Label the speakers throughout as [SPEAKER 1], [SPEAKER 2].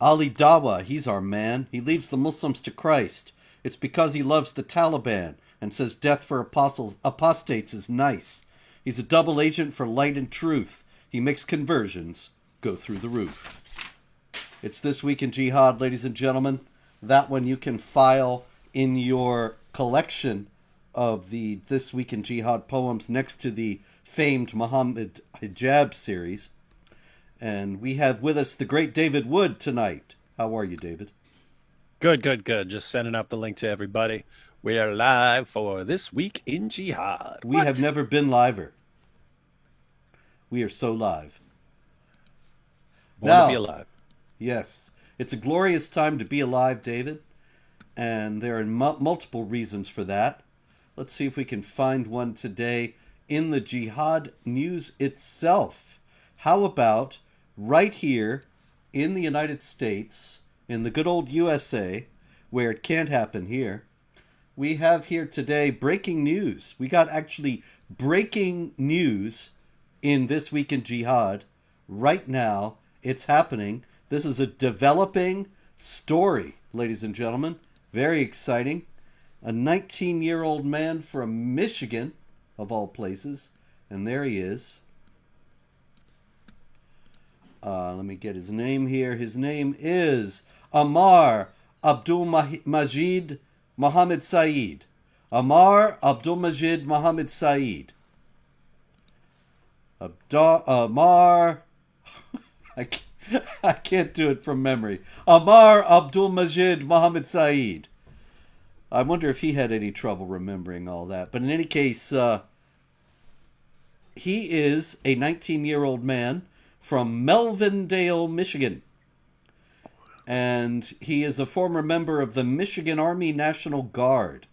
[SPEAKER 1] Ali Dawa, he's our man. He leads the Muslims to Christ. It's because he loves the Taliban and says death for apostates is nice. He's a double agent for light and truth. He makes conversions go through the roof. It's This Week in Jihad, ladies and gentlemen. That one you can file in your collection of the This Week in Jihad poems next to the famed Muhammad Hijab series. And we have with us the great David Wood tonight. How are you, David?
[SPEAKER 2] Good, good, good. Just sending out the link to everybody. We are live for This Week in Jihad.
[SPEAKER 1] We have never been liver. We are so live.
[SPEAKER 2] Born to be alive.
[SPEAKER 1] Yes. It's a glorious time to be alive, David. And there are multiple reasons for that. Let's see if we can find one today in the Jihad news itself. How about right here in the United States, in the good old USA, where it can't happen here, we have here today breaking news. We got actually breaking news in This Week in Jihad. Right now, it's happening. This is a developing story, ladies and gentlemen. Very exciting. A 19-year-old man from Michigan, of all places, and there he is. Let me get his name here. His name is Amar Abdul-Majid Mohammed Saeed. Amar Abdul-Majid Mohammed Saeed. Amar... I can't do it from memory. Amar Abdul-Majid Mohammed Saeed. I wonder if he had any trouble remembering all that. But in any case, he is a 19-year-old man from Melvindale, Michigan. And he is a former member of the Michigan Army National Guard.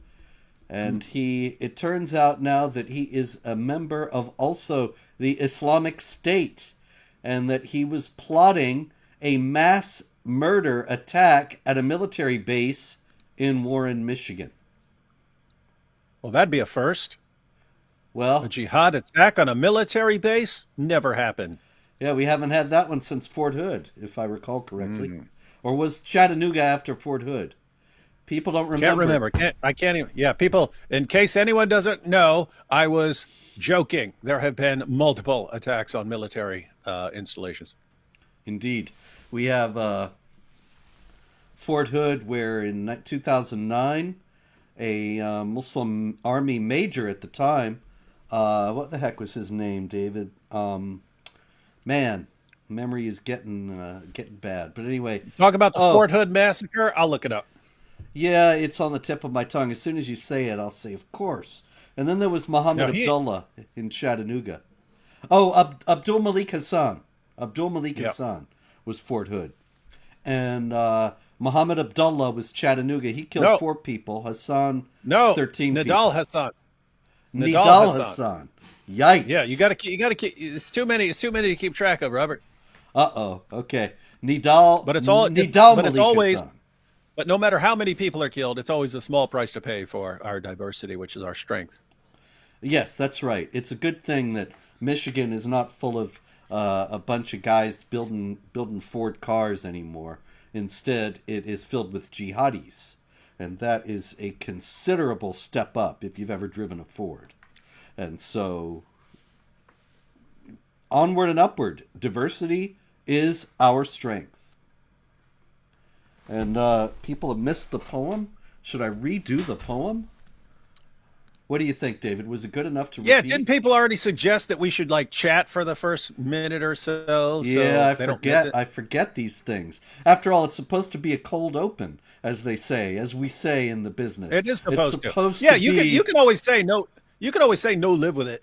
[SPEAKER 1] And it turns out now that he is a member of also the Islamic State. And that he was plotting a mass murder attack at a military base in Warren, Michigan.
[SPEAKER 2] Well, that'd be a first.
[SPEAKER 1] Well,
[SPEAKER 2] a jihad attack on a military base? Never happened.
[SPEAKER 1] Yeah, we haven't had that one since Fort Hood, if I recall correctly. Or was Chattanooga after Fort Hood? People don't remember.
[SPEAKER 2] Can't remember. I can't even. Yeah, people, in case anyone doesn't know, I was joking. There have been multiple attacks on military installations.
[SPEAKER 1] Indeed. We have Fort Hood, where in 2009, a Muslim army major at the time, what the heck was his name, David? Man, memory is getting bad. But anyway.
[SPEAKER 2] Talk about the Fort Hood massacre? I'll look it up.
[SPEAKER 1] Yeah, it's on the tip of my tongue. As soon as you say it, I'll say, of course. And then there was Muhammad Abdullah in Chattanooga. Oh, Abdul Malik Hassan. Abdul Malik Hassan was Fort Hood. And Muhammad Abdullah was Chattanooga. He killed 4 people. Hassan, 13 people.
[SPEAKER 2] Nidal Hassan.
[SPEAKER 1] Nidal Hassan. Yikes.
[SPEAKER 2] Yeah, you gotta keep, it's too many to keep track of, Robert.
[SPEAKER 1] Okay. Nidal,
[SPEAKER 2] but it's
[SPEAKER 1] Malik
[SPEAKER 2] always,
[SPEAKER 1] Hassan.
[SPEAKER 2] But no matter how many people are killed, it's always a small price to pay for our diversity, which is our strength.
[SPEAKER 1] Yes, that's right. It's a good thing that Michigan is not full of a bunch of guys building Ford cars anymore. Instead, it is filled with jihadis. And that is a considerable step up if you've ever driven a Ford. And so, onward and upward. Diversity is our strength. And people have missed the poem. Should I redo the poem? What do you think, David? Was it good enough to repeat?
[SPEAKER 2] Yeah, didn't people already suggest that we should chat for the first minute or so?
[SPEAKER 1] Yeah, I forget these things. After all, it's supposed to be a cold open, as we say in the business.
[SPEAKER 2] It is supposed
[SPEAKER 1] to.
[SPEAKER 2] Yeah, you can always say no. You can always say no. Live with it.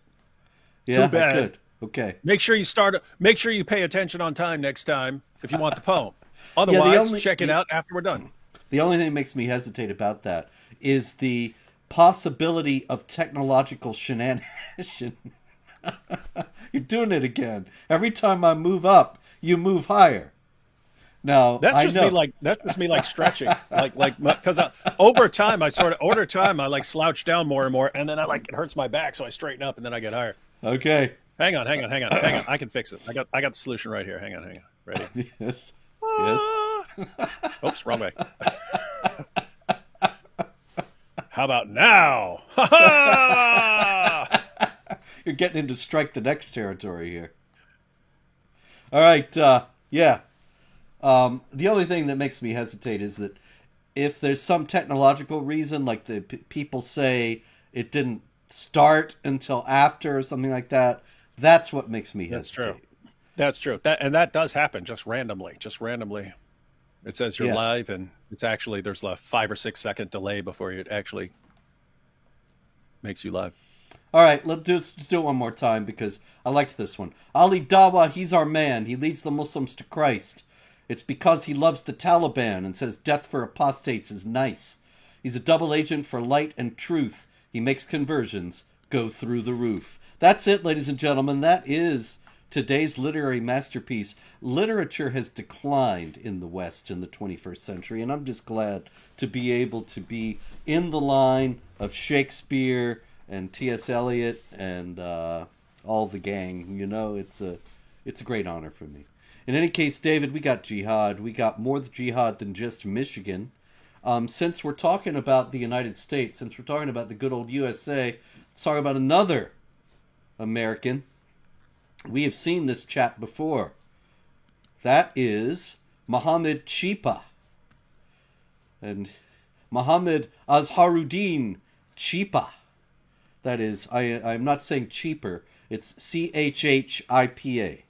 [SPEAKER 1] Yeah,
[SPEAKER 2] too bad.
[SPEAKER 1] I could. Okay.
[SPEAKER 2] Make sure you pay attention on time next time if you want the poem. Otherwise, check it out after we're done.
[SPEAKER 1] The only thing that makes me hesitate about that is the possibility of technological shenanigans. You're doing it again. Every time I move up, you move higher. Now
[SPEAKER 2] that's just me like stretching, because over time I slouch down more and more, and then it hurts my back, so I straighten up and then I get higher.
[SPEAKER 1] Okay.
[SPEAKER 2] Hang on. I can fix it. I got the solution right here. Hang on. Ready?
[SPEAKER 1] Yes.
[SPEAKER 2] Oops, wrong way. How about now? Ha ha!
[SPEAKER 1] You're getting into strike the next territory here. All right, yeah. The only thing that makes me hesitate is that if there's some technological reason, like the people say it didn't start until after or something like that, that's what makes me hesitate.
[SPEAKER 2] That's true. That's true. That does happen just randomly. Just randomly. It says you're live, and it's actually there's a 5 or 6 second delay before it actually makes you live.
[SPEAKER 1] All right, let's do it one more time because I liked this one. Ali Dawa, he's our man. He leads the Muslims to Christ. It's because he loves the Taliban and says death for apostates is nice. He's a double agent for light and truth. He makes conversions go through the roof. That's it, ladies and gentlemen. That is today's literary masterpiece. Literature has declined in the West in the 21st century, and I'm just glad to be able to be in the line of Shakespeare and T.S. Eliot and all the gang. You know, it's a great honor for me. In any case, David, we got Jihad. We got more Jihad than just Michigan. Since we're talking about the United States, since we're talking about the good old USA, let's talk about another American. We have seen this chap before. That is Muhammad Chipa. And Muhammad Azharuddin Chipa. That is, I'm not saying cheaper. It's Chhipa.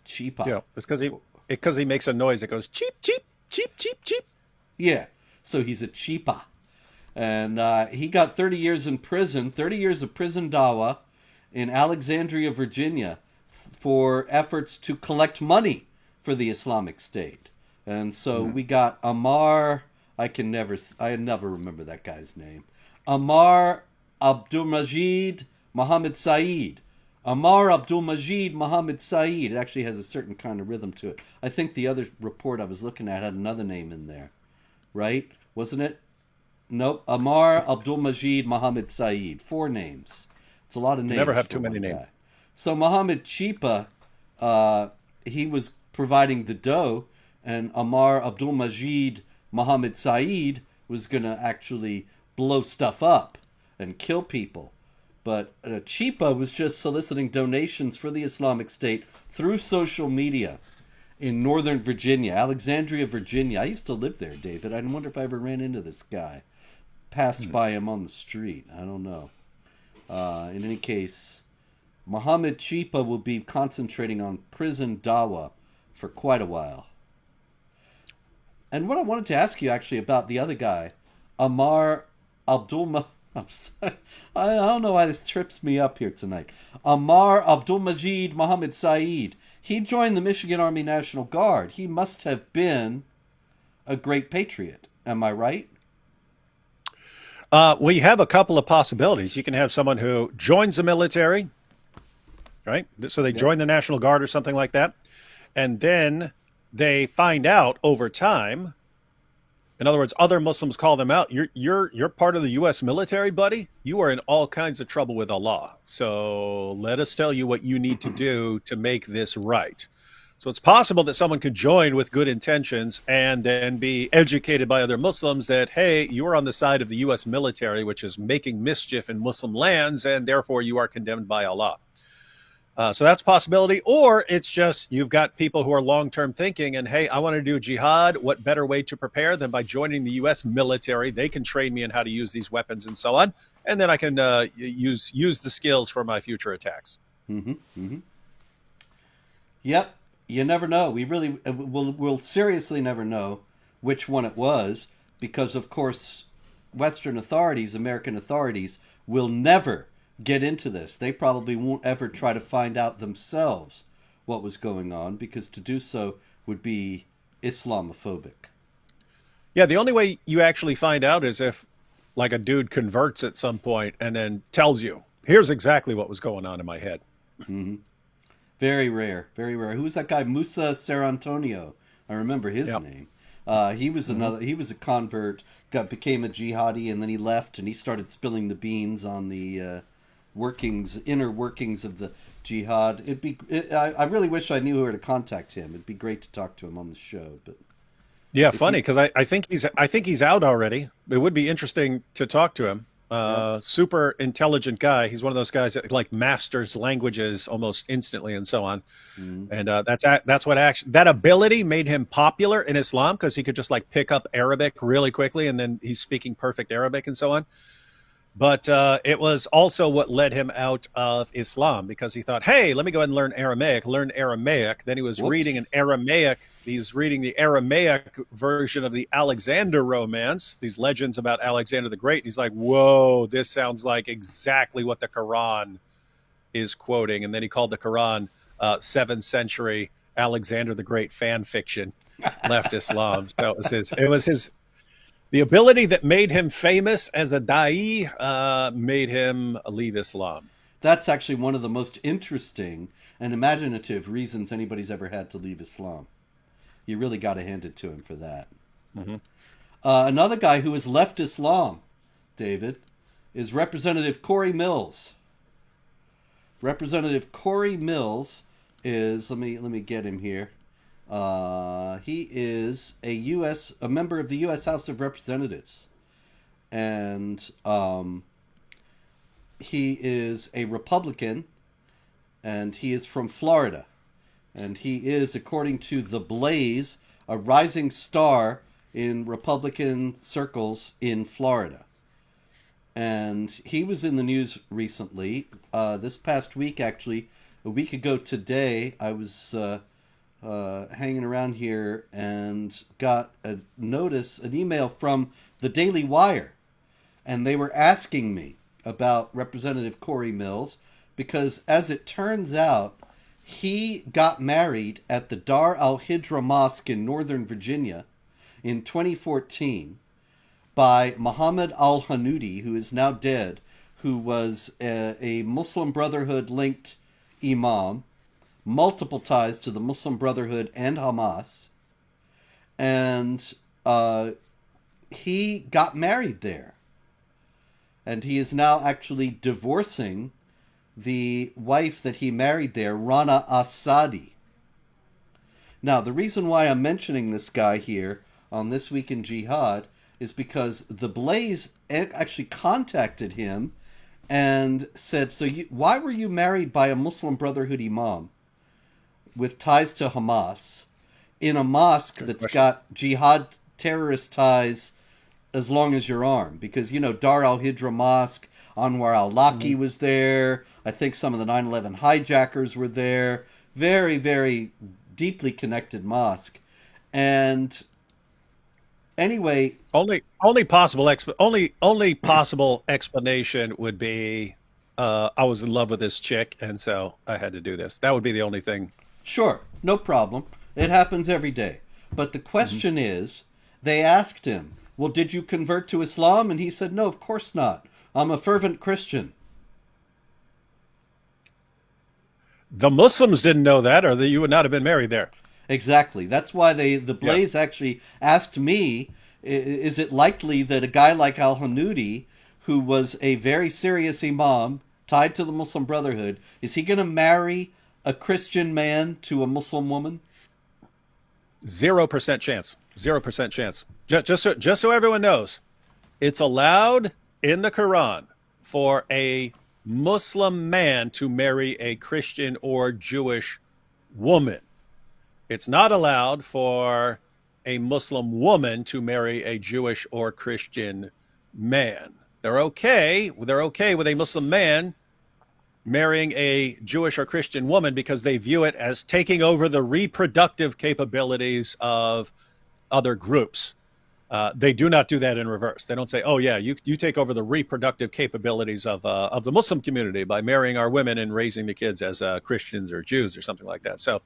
[SPEAKER 1] Chipa.
[SPEAKER 2] Yeah, it's because he makes a noise that goes cheep, cheep, cheep, cheep, cheep.
[SPEAKER 1] Yeah, so he's a Chipa. And he got 30 years in prison, 30 years of prison dawa in Alexandria, Virginia, for efforts to collect money for the Islamic State. And so we got Ammar, I never remember that guy's name. Ammar Abdulmajid Muhammad Saeed. Ammar Abdulmajid Muhammad Saeed. It actually has a certain kind of rhythm to it. I think the other report I was looking at had another name in there. Right? Wasn't it? Nope. Ammar Abdulmajid Muhammad Saeed. 4 names. It's a lot of names.
[SPEAKER 2] You never have too many names.
[SPEAKER 1] So Muhammad Chipa, he was providing the dough, and Ammar Abdulmajid Muhammad Saeed was going to actually blow stuff up and kill people. But Chipa was just soliciting donations for the Islamic State through social media in Northern Virginia, Alexandria, Virginia. I used to live there, David. I wonder if I ever ran into this guy. Passed by him on the street. I don't know. In any case, Muhammad Chipa will be concentrating on prison dawa for quite a while. And what I wanted to ask you actually about the other guy, Ammar Abdulmajid. I don't know why this trips me up here tonight. Ammar Abdulmajid Muhammad Saeed. He joined the Michigan Army National Guard. He must have been a great patriot. Am I right?
[SPEAKER 2] Well, you have a couple of possibilities. You can have someone who joins the military, right? So they join the National Guard or something like that. And then they find out over time. In other words, other Muslims call them out. You're part of the U.S. military, buddy. You are in all kinds of trouble with Allah. So let us tell you what you need to do to make this right. So it's possible that someone could join with good intentions and then be educated by other Muslims that, hey, you are on the side of the U.S. military, which is making mischief in Muslim lands, and therefore you are condemned by Allah. So that's a possibility. Or it's just you've got people who are long-term thinking and, hey, I want to do jihad. What better way to prepare than by joining the U.S. military? They can train me in how to use these weapons and so on. And then I can use the skills for my future attacks.
[SPEAKER 1] Yep. You never know. We really we'll seriously never know which one it was because, of course, Western authorities, American authorities, will never get into this. They probably won't ever try to find out themselves what was going on because to do so would be Islamophobic.
[SPEAKER 2] Yeah, the only way you actually find out is if like a dude converts at some point and then tells you, here's exactly what was going on in my head.
[SPEAKER 1] Very rare, very rare. Who was that guy? Musa Sarantonio. I remember his name. He was he was a convert, became a jihadi, and then he left and he started spilling the beans on the inner workings of the jihad. I really wish I knew where to contact him. It'd be great to talk to him on the show, but
[SPEAKER 2] Yeah,
[SPEAKER 1] If
[SPEAKER 2] funny
[SPEAKER 1] you,
[SPEAKER 2] because I think he's out already. It would be interesting to talk to him.
[SPEAKER 1] yeah.
[SPEAKER 2] Super intelligent guy. He's one of those guys that like masters languages almost instantly and so on.
[SPEAKER 1] Mm.
[SPEAKER 2] And that's what actually that ability made him popular in Islam because he could just like pick up Arabic really quickly and then he's speaking perfect Arabic and so on. But it was also what led him out of Islam because he thought, hey, let me go ahead and learn Aramaic. Learn Aramaic. Then he was reading
[SPEAKER 1] Whoops.
[SPEAKER 2] an Aramaic. He's reading the Aramaic version of the Alexander romance, these legends about Alexander the Great. And he's like, whoa, this sounds like exactly what the Quran is quoting. And then he called the Quran 7th century Alexander the Great fan fiction, left Islam. So it was his the ability that made him famous as a da'i made him leave Islam.
[SPEAKER 1] That's actually one of the most interesting and imaginative reasons anybody's ever had to leave Islam. You really got to hand it to him for that.
[SPEAKER 2] Mm-hmm.
[SPEAKER 1] Another guy who has left Islam, David, is Representative Corey Mills. Representative Corey Mills is let me get him here. He is a member of the U.S. House of Representatives, and he is a Republican, and he is from Florida, and he is, according to The Blaze, a rising star in Republican circles in Florida. And he was in the news recently. This past week, actually, a week ago today, I was hanging around here and got an email from the Daily Wire. And they were asking me about Representative Corey Mills because, as it turns out, he got married at the Dar al-Hijra Mosque in Northern Virginia in 2014 by Muhammad al-Hanoudi, who is now dead, who was a Muslim Brotherhood-linked imam, multiple ties to the Muslim Brotherhood and Hamas, and he got married there. And he is now actually divorcing the wife that he married there, Rana Asadi. Now, the reason why I'm mentioning this guy here on This Week in Jihad is because The Blaze actually contacted him and said, why were you married by a Muslim Brotherhood imam with ties to Hamas in a mosque that's got jihad terrorist ties as long as your arm? Because, Dar al-Hijra Mosque, Anwar al-Laki was there. I think some of the 9/11 hijackers were there. Very, very deeply connected mosque. And anyway,
[SPEAKER 2] only possible explanation would be I was in love with this chick and so I had to do this. That would be the only thing.
[SPEAKER 1] Sure, no problem. It happens every day. But the question is, they asked him, well, did you convert to Islam? And he said, no, of course not. I'm a fervent Christian.
[SPEAKER 2] The Muslims didn't know that, or you would not have been married there.
[SPEAKER 1] Exactly. That's why the Blaze actually asked me, is it likely that a guy like al-Hanoudi, who was a very serious imam tied to the Muslim Brotherhood, is he going to marry a Christian man to a Muslim woman?
[SPEAKER 2] 0% chance. 0% chance. Just so everyone knows, it's allowed in the Quran for a Muslim man to marry a Christian or Jewish woman. It's not allowed for a Muslim woman to marry a Jewish or Christian man. They're okay with a Muslim man marrying a Jewish or Christian woman because they view it as taking over the reproductive capabilities of other groups. They do not do that in reverse. They don't say, oh, yeah, you take over the reproductive capabilities of the Muslim community by marrying our women and raising the kids as Christians or Jews or something like that. So,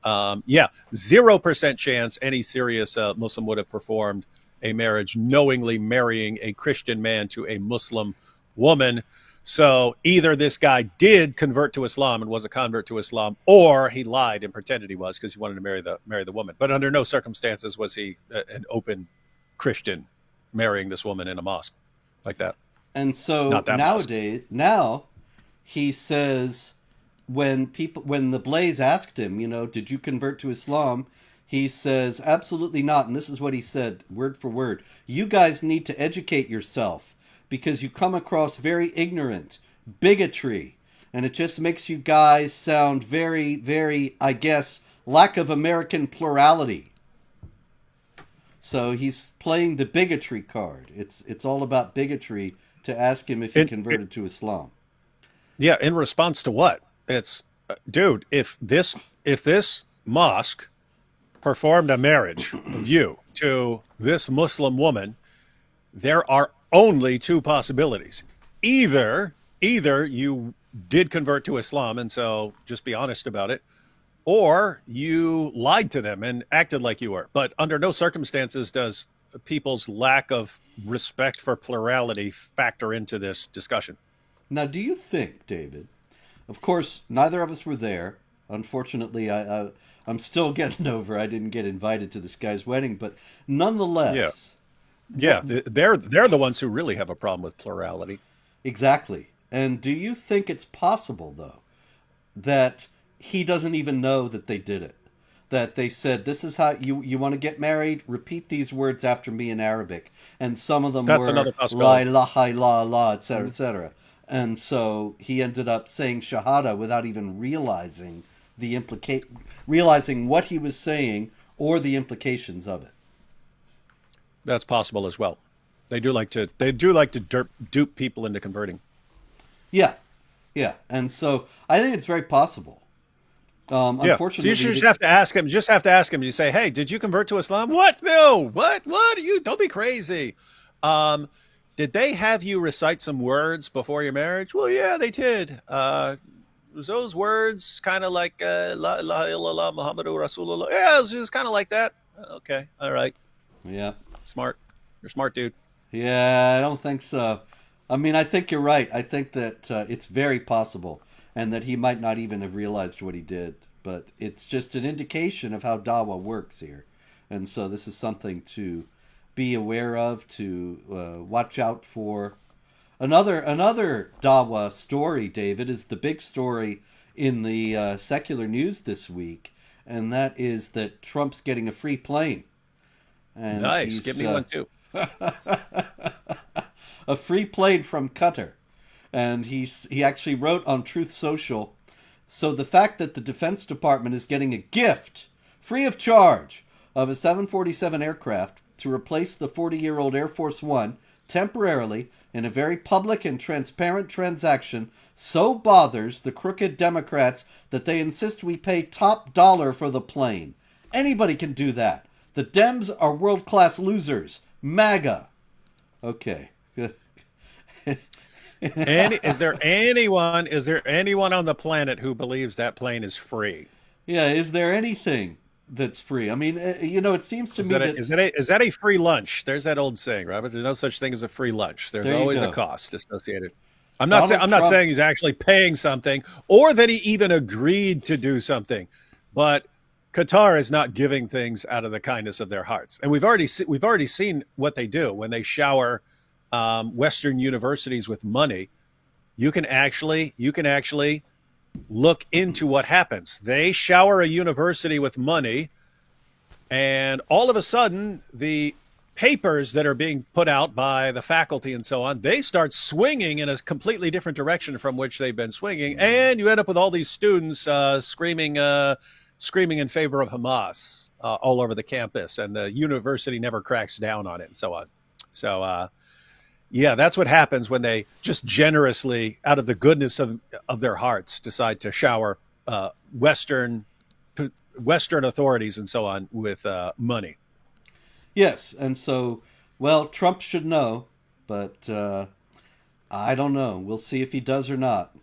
[SPEAKER 2] 0% chance any serious Muslim would have performed a marriage knowingly marrying a Christian man to a Muslim woman. So either this guy did convert to Islam and was a convert to Islam, or he lied and pretended he was because he wanted to marry the woman. But under no circumstances was he an open Christian marrying this woman in a mosque like that.
[SPEAKER 1] And so now he says, when the Blaze asked him, did you convert to Islam? He says, absolutely not. And this is what he said, word for word. You guys need to educate yourself because you come across very ignorant, bigotry, and it just makes you guys sound very, very, I guess, lack of American plurality. So he's playing the bigotry card. It's all about bigotry to ask him if he converted to Islam.
[SPEAKER 2] Yeah, in response to what? It's, dude, if this mosque performed a marriage of you to this Muslim woman, there are only two possibilities. Either you did convert to Islam, and so just be honest about it, or you lied to them and acted like you were. But under no circumstances does people's lack of respect for plurality factor into this discussion.
[SPEAKER 1] Now, do you think, David, of course, neither of us were there. Unfortunately, I'm still getting over I didn't get invited to this guy's wedding, but nonetheless.
[SPEAKER 2] Yeah, they're the ones who really have a problem with plurality.
[SPEAKER 1] Exactly. And do you think it's possible, though, that he doesn't even know that they did it? That they said, this is how you want to get married? Repeat these words after me in Arabic. And some of them were la ilaha illallah, etc., etc. And so he ended up saying shahada without even realizing realizing what he was saying or the implications of it.
[SPEAKER 2] That's possible as well. They do like to dupe people into converting.
[SPEAKER 1] Yeah. And so I think it's very possible. Unfortunately,
[SPEAKER 2] so you just have to ask him. Just have to ask him. You say, "Hey, did you convert to Islam?" What? No. What? What? You don't be crazy. Did they have you recite some words before your marriage? Well, yeah, they did. Was those words kind of like La ilaha illallah Muhammadu Rasulullah? Yeah, it was just kind of like that. Okay, all right.
[SPEAKER 1] Yeah,
[SPEAKER 2] smart. You're smart, dude.
[SPEAKER 1] Yeah, I don't think so. I mean, I think you're right. I think that it's very possible, and that he might not even have realized what he did. But it's just an indication of how Dawah works here, and so this is something to be aware of, to watch out for. Another Dawah story, David, is the big story in the secular news this week, and that is that Trump's getting a free plane. And
[SPEAKER 2] nice, give me one too.
[SPEAKER 1] A free plane from Qatar, and he actually wrote on Truth Social. So the fact that the Defense Department is getting a gift, free of charge, of a 747 aircraft to replace the 40-year-old Air Force One temporarily in a very public and transparent transaction so bothers the crooked Democrats that they insist we pay top dollar for the plane. Anybody can do that. The Dems are world-class losers. MAGA. Okay.
[SPEAKER 2] Is there anyone on the planet who believes that plane is free?
[SPEAKER 1] Yeah, is there anything that's free? I mean, it seems to me
[SPEAKER 2] is that a free lunch? There's that old saying, Robert. There's no such thing as a free lunch. There's always a cost associated. I'm not saying he's actually paying something or that he even agreed to do something, but Qatar is not giving things out of the kindness of their hearts, and we've already seen what they do when they shower Western universities with money. You can actually look into what happens. They shower a university with money, and all of a sudden, the papers that are being put out by the faculty and so on, they start swinging in a completely different direction from which they've been swinging, and you end up with all these students screaming in favor of Hamas all over the campus, and the university never cracks down on it and so on. So, yeah, that's what happens when they just generously, out of the goodness of their hearts, decide to shower Western authorities and so on with money.
[SPEAKER 1] Yes, and so, well, Trump should know, but I don't know. We'll see if he does or not.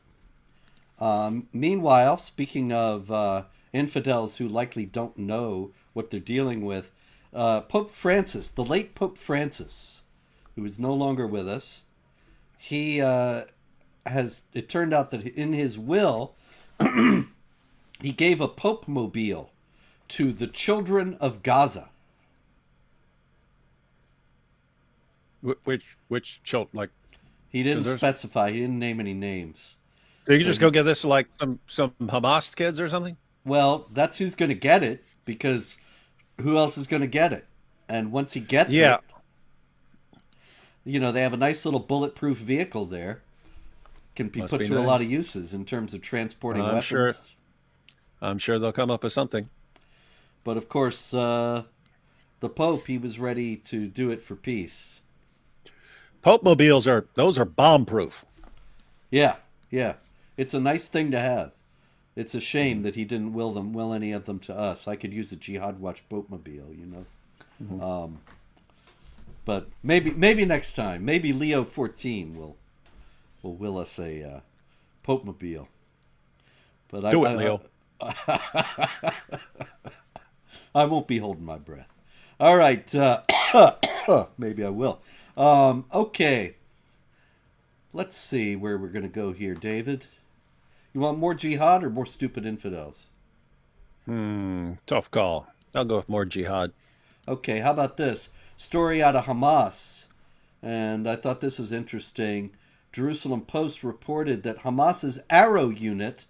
[SPEAKER 1] Meanwhile, speaking of infidels who likely don't know what they're dealing with, Pope Francis, the late Pope Francis, who is no longer with us, it turned out that in his will, he gave a Pope mobile to the children of Gaza.
[SPEAKER 2] Which children? Like,
[SPEAKER 1] he didn't specify. He didn't name any names.
[SPEAKER 2] So you can just go give this to like some Hamas kids or something?
[SPEAKER 1] Well, that's who's going to get it, because who else is going to get it? And once he gets
[SPEAKER 2] Yeah,
[SPEAKER 1] it, they have a nice little bulletproof vehicle there. Can be
[SPEAKER 2] must
[SPEAKER 1] put
[SPEAKER 2] be
[SPEAKER 1] to a lot
[SPEAKER 2] nice.
[SPEAKER 1] of uses in terms of transporting
[SPEAKER 2] I'm sure.
[SPEAKER 1] weapons.
[SPEAKER 2] I'm sure they'll come up with something.
[SPEAKER 1] But of course, the Pope, he was ready to do it for peace.
[SPEAKER 2] Pope mobiles are bomb proof.
[SPEAKER 1] Yeah, yeah. It's a nice thing to have. It's a shame that he didn't will any of them to us. I could use a Jihad Watch boatmobile. But maybe next time. Maybe Leo 14 will will us a Pope-mobile. But
[SPEAKER 2] Do it, Leo.
[SPEAKER 1] I won't be holding my breath. All right. Maybe I will. Okay. Let's see where we're going to go here, David. You want more jihad or more stupid infidels?
[SPEAKER 2] Tough call. I'll go with more jihad.
[SPEAKER 1] Okay, how about this? Story out of Hamas. And I thought this was interesting. Jerusalem Post reported that Hamas's Arrow unit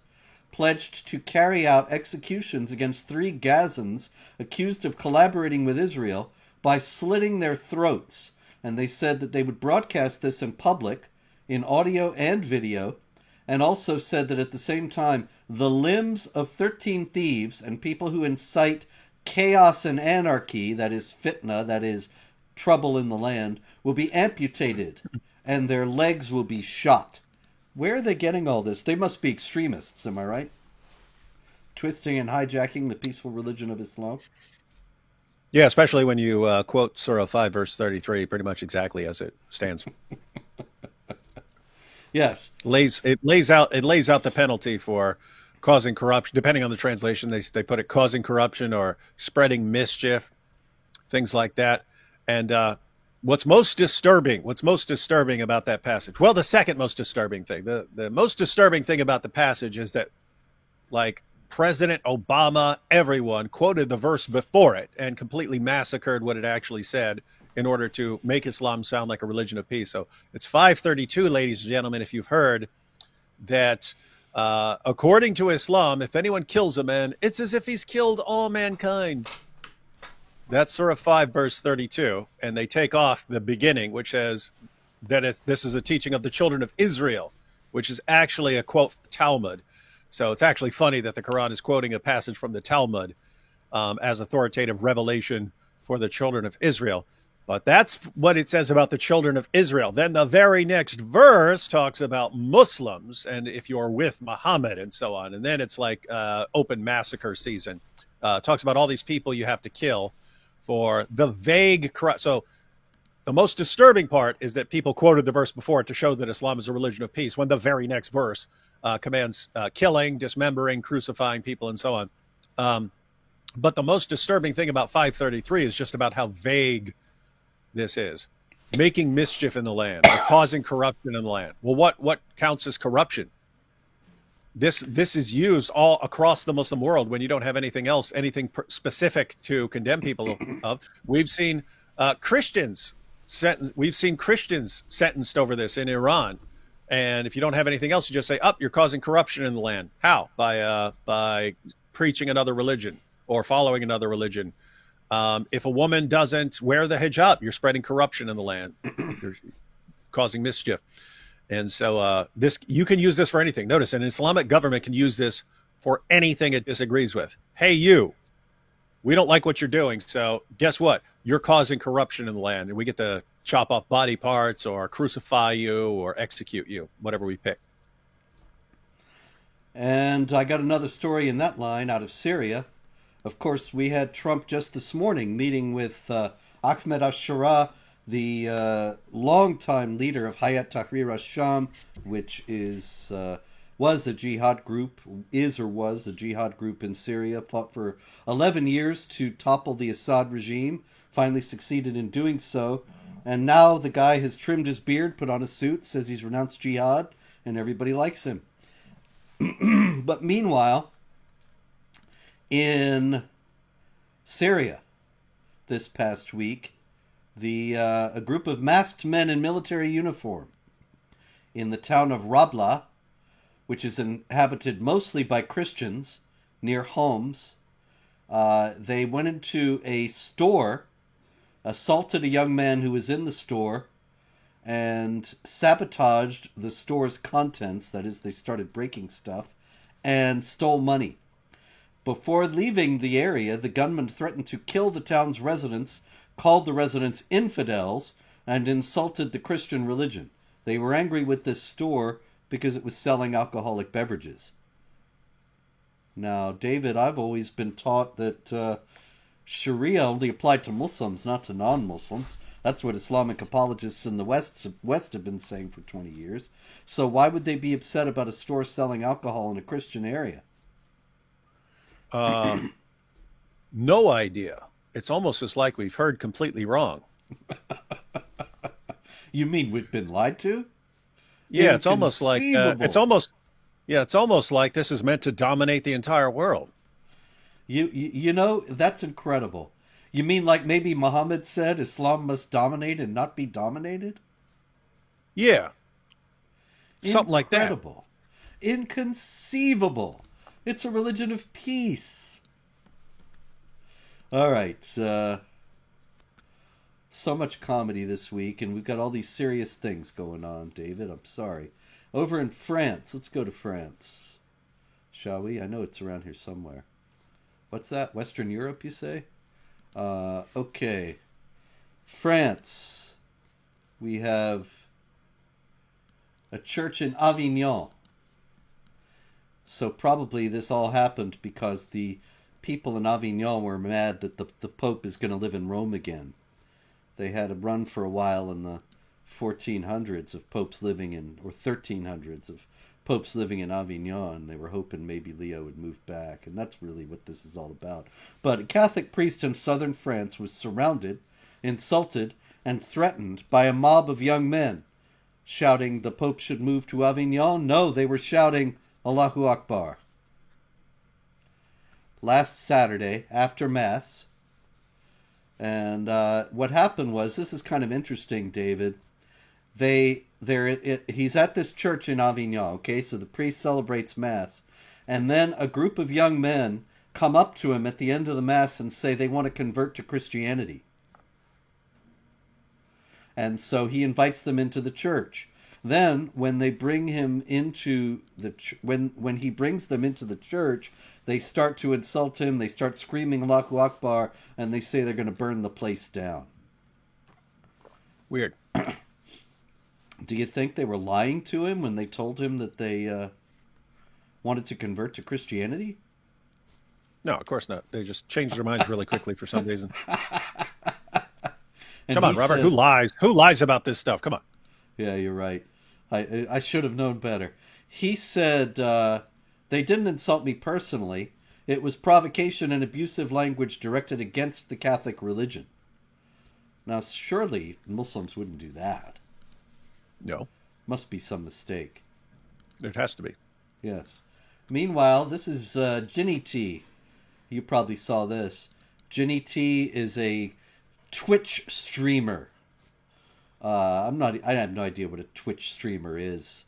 [SPEAKER 1] pledged to carry out executions against 3 Gazans accused of collaborating with Israel by slitting their throats. And they said that they would broadcast this in public, in audio and video, and also said that at the same time, the limbs of 13 thieves and people who incite chaos and anarchy, that is fitna, that is trouble in the land, will be amputated and their legs will be shot. Where are they getting all this? They must be extremists, am I right? Twisting and hijacking the peaceful religion of Islam.
[SPEAKER 2] Yeah, especially when you quote Surah 5, verse 33, pretty much exactly as it stands.
[SPEAKER 1] Yes.
[SPEAKER 2] It lays out the penalty for causing corruption. Depending on the translation, they put it causing corruption or spreading mischief, things like that. And what's most disturbing about that passage? Well, the second most disturbing thing, the most disturbing thing about the passage is that, like, President Obama, everyone quoted the verse before it and completely massacred what it actually said in order to make Islam sound like a religion of peace. So it's 532, ladies and gentlemen, if you've heard that according to Islam, if anyone kills a man, it's as if he's killed all mankind. That's Surah 5, verse 32. And they take off the beginning, which says that this is a teaching of the children of Israel, which is actually a quote from Talmud. So it's actually funny that the Quran is quoting a passage from the Talmud as authoritative revelation for the children of Israel. But that's what it says about the children of Israel. Then the very next verse talks about Muslims and if you're with Muhammad and so on. And then it's like open massacre season. Talks about all these people you have to kill for the vague. So the most disturbing part is that people quoted the verse before it to show that Islam is a religion of peace, when the very next verse commands killing, dismembering, crucifying people, and so on. But the most disturbing thing about 533 is just about how vague this is. Making mischief in the land, or causing corruption in the land. Well, what counts as corruption? This is used all across the Muslim world when you don't have anything else, anything specific to condemn people of. We've seen Christians sentenced over this in Iran. And if you don't have anything else, you just say, you're causing corruption in the land. How? By preaching another religion or following another religion. If a woman doesn't wear the hijab, you're spreading corruption in the land. You're causing mischief. And so you can use this for anything. Notice an Islamic government can use this for anything it disagrees with. Hey, we don't like what you're doing. So guess what? You're causing corruption in the land. And we get to chop off body parts or crucify you or execute you, whatever we pick.
[SPEAKER 1] And I got another story in that line out of Syria. Of course, we had Trump just this morning meeting with Ahmed al-Shara, the longtime leader of Hayat Tahrir al-Sham, which was a jihad group, was a jihad group in Syria, fought for 11 years to topple the Assad regime, finally succeeded in doing so. And now the guy has trimmed his beard, put on a suit, says he's renounced jihad, and everybody likes him. But meanwhile, in Syria this past week, a group of masked men in military uniform in the town of Rabla, which is inhabited mostly by Christians near Homs, They went into a store, assaulted a young man who was in the store, and sabotaged the store's contents. That is, they started breaking stuff and stole money. Before leaving the area, the gunman threatened to kill the town's residents, called the residents infidels, and insulted the Christian religion. They were angry with this store because it was selling alcoholic beverages. Now, David, I've always been taught that Sharia only applied to Muslims, not to non-Muslims. That's what Islamic apologists in the West have been saying for 20 years. So why would they be upset about a store selling alcohol in a Christian area?
[SPEAKER 2] No idea. It's almost as like we've heard completely wrong.
[SPEAKER 1] You mean we've been lied to?
[SPEAKER 2] Yeah, it's almost like it's almost like this is meant to dominate the entire world.
[SPEAKER 1] You know, that's incredible. You mean like maybe Muhammad said Islam must dominate and not be dominated?
[SPEAKER 2] Yeah. Something like that.
[SPEAKER 1] Incredible. Inconceivable. It's a religion of peace. All right. So much comedy this week, and we've got all these serious things going on, David. I'm sorry. Over in France. Let's go to France. Shall we? I know it's around here somewhere. What's that? Western Europe, you say? Okay. France. We have a church in Avignon. So probably this all happened because the people in Avignon were mad that the Pope is going to live in Rome again. They had a run for a while in the 1400s of popes living in, or 1300s of popes living in Avignon. They were hoping maybe Leo would move back, and that's really what this is all about. But a Catholic priest in southern France was surrounded, insulted, and threatened by a mob of young men, shouting the Pope should move to Avignon. No, they were shouting Allahu Akbar. Last Saturday, after Mass, and what happened was, this is kind of interesting, David. He's at this church in Avignon, okay? So the priest celebrates Mass. And then a group of young men come up to him at the end of the Mass and say they want to convert to Christianity. And so he invites them into the church. Then, when they bring him into when he brings them into the church, they start to insult him. They start screaming Allahu Akbar, and they say they're going to burn the place down.
[SPEAKER 2] Weird.
[SPEAKER 1] Do you think they were lying to him when they told him that they wanted to convert to Christianity?
[SPEAKER 2] No, of course not. They just changed their minds really quickly for some reason.
[SPEAKER 1] And
[SPEAKER 2] come on, Robert. Who lies? Who lies about this stuff? Come on.
[SPEAKER 1] Yeah, you're right. I should have known better. He said, they didn't insult me personally. It was provocation and abusive language directed against the Catholic religion. Now, surely Muslims wouldn't do that.
[SPEAKER 2] No.
[SPEAKER 1] Must be some mistake.
[SPEAKER 2] It has to be.
[SPEAKER 1] Yes. Meanwhile, this is Ginny T. You probably saw this. Ginny T is a Twitch streamer. I have no idea what a Twitch streamer is.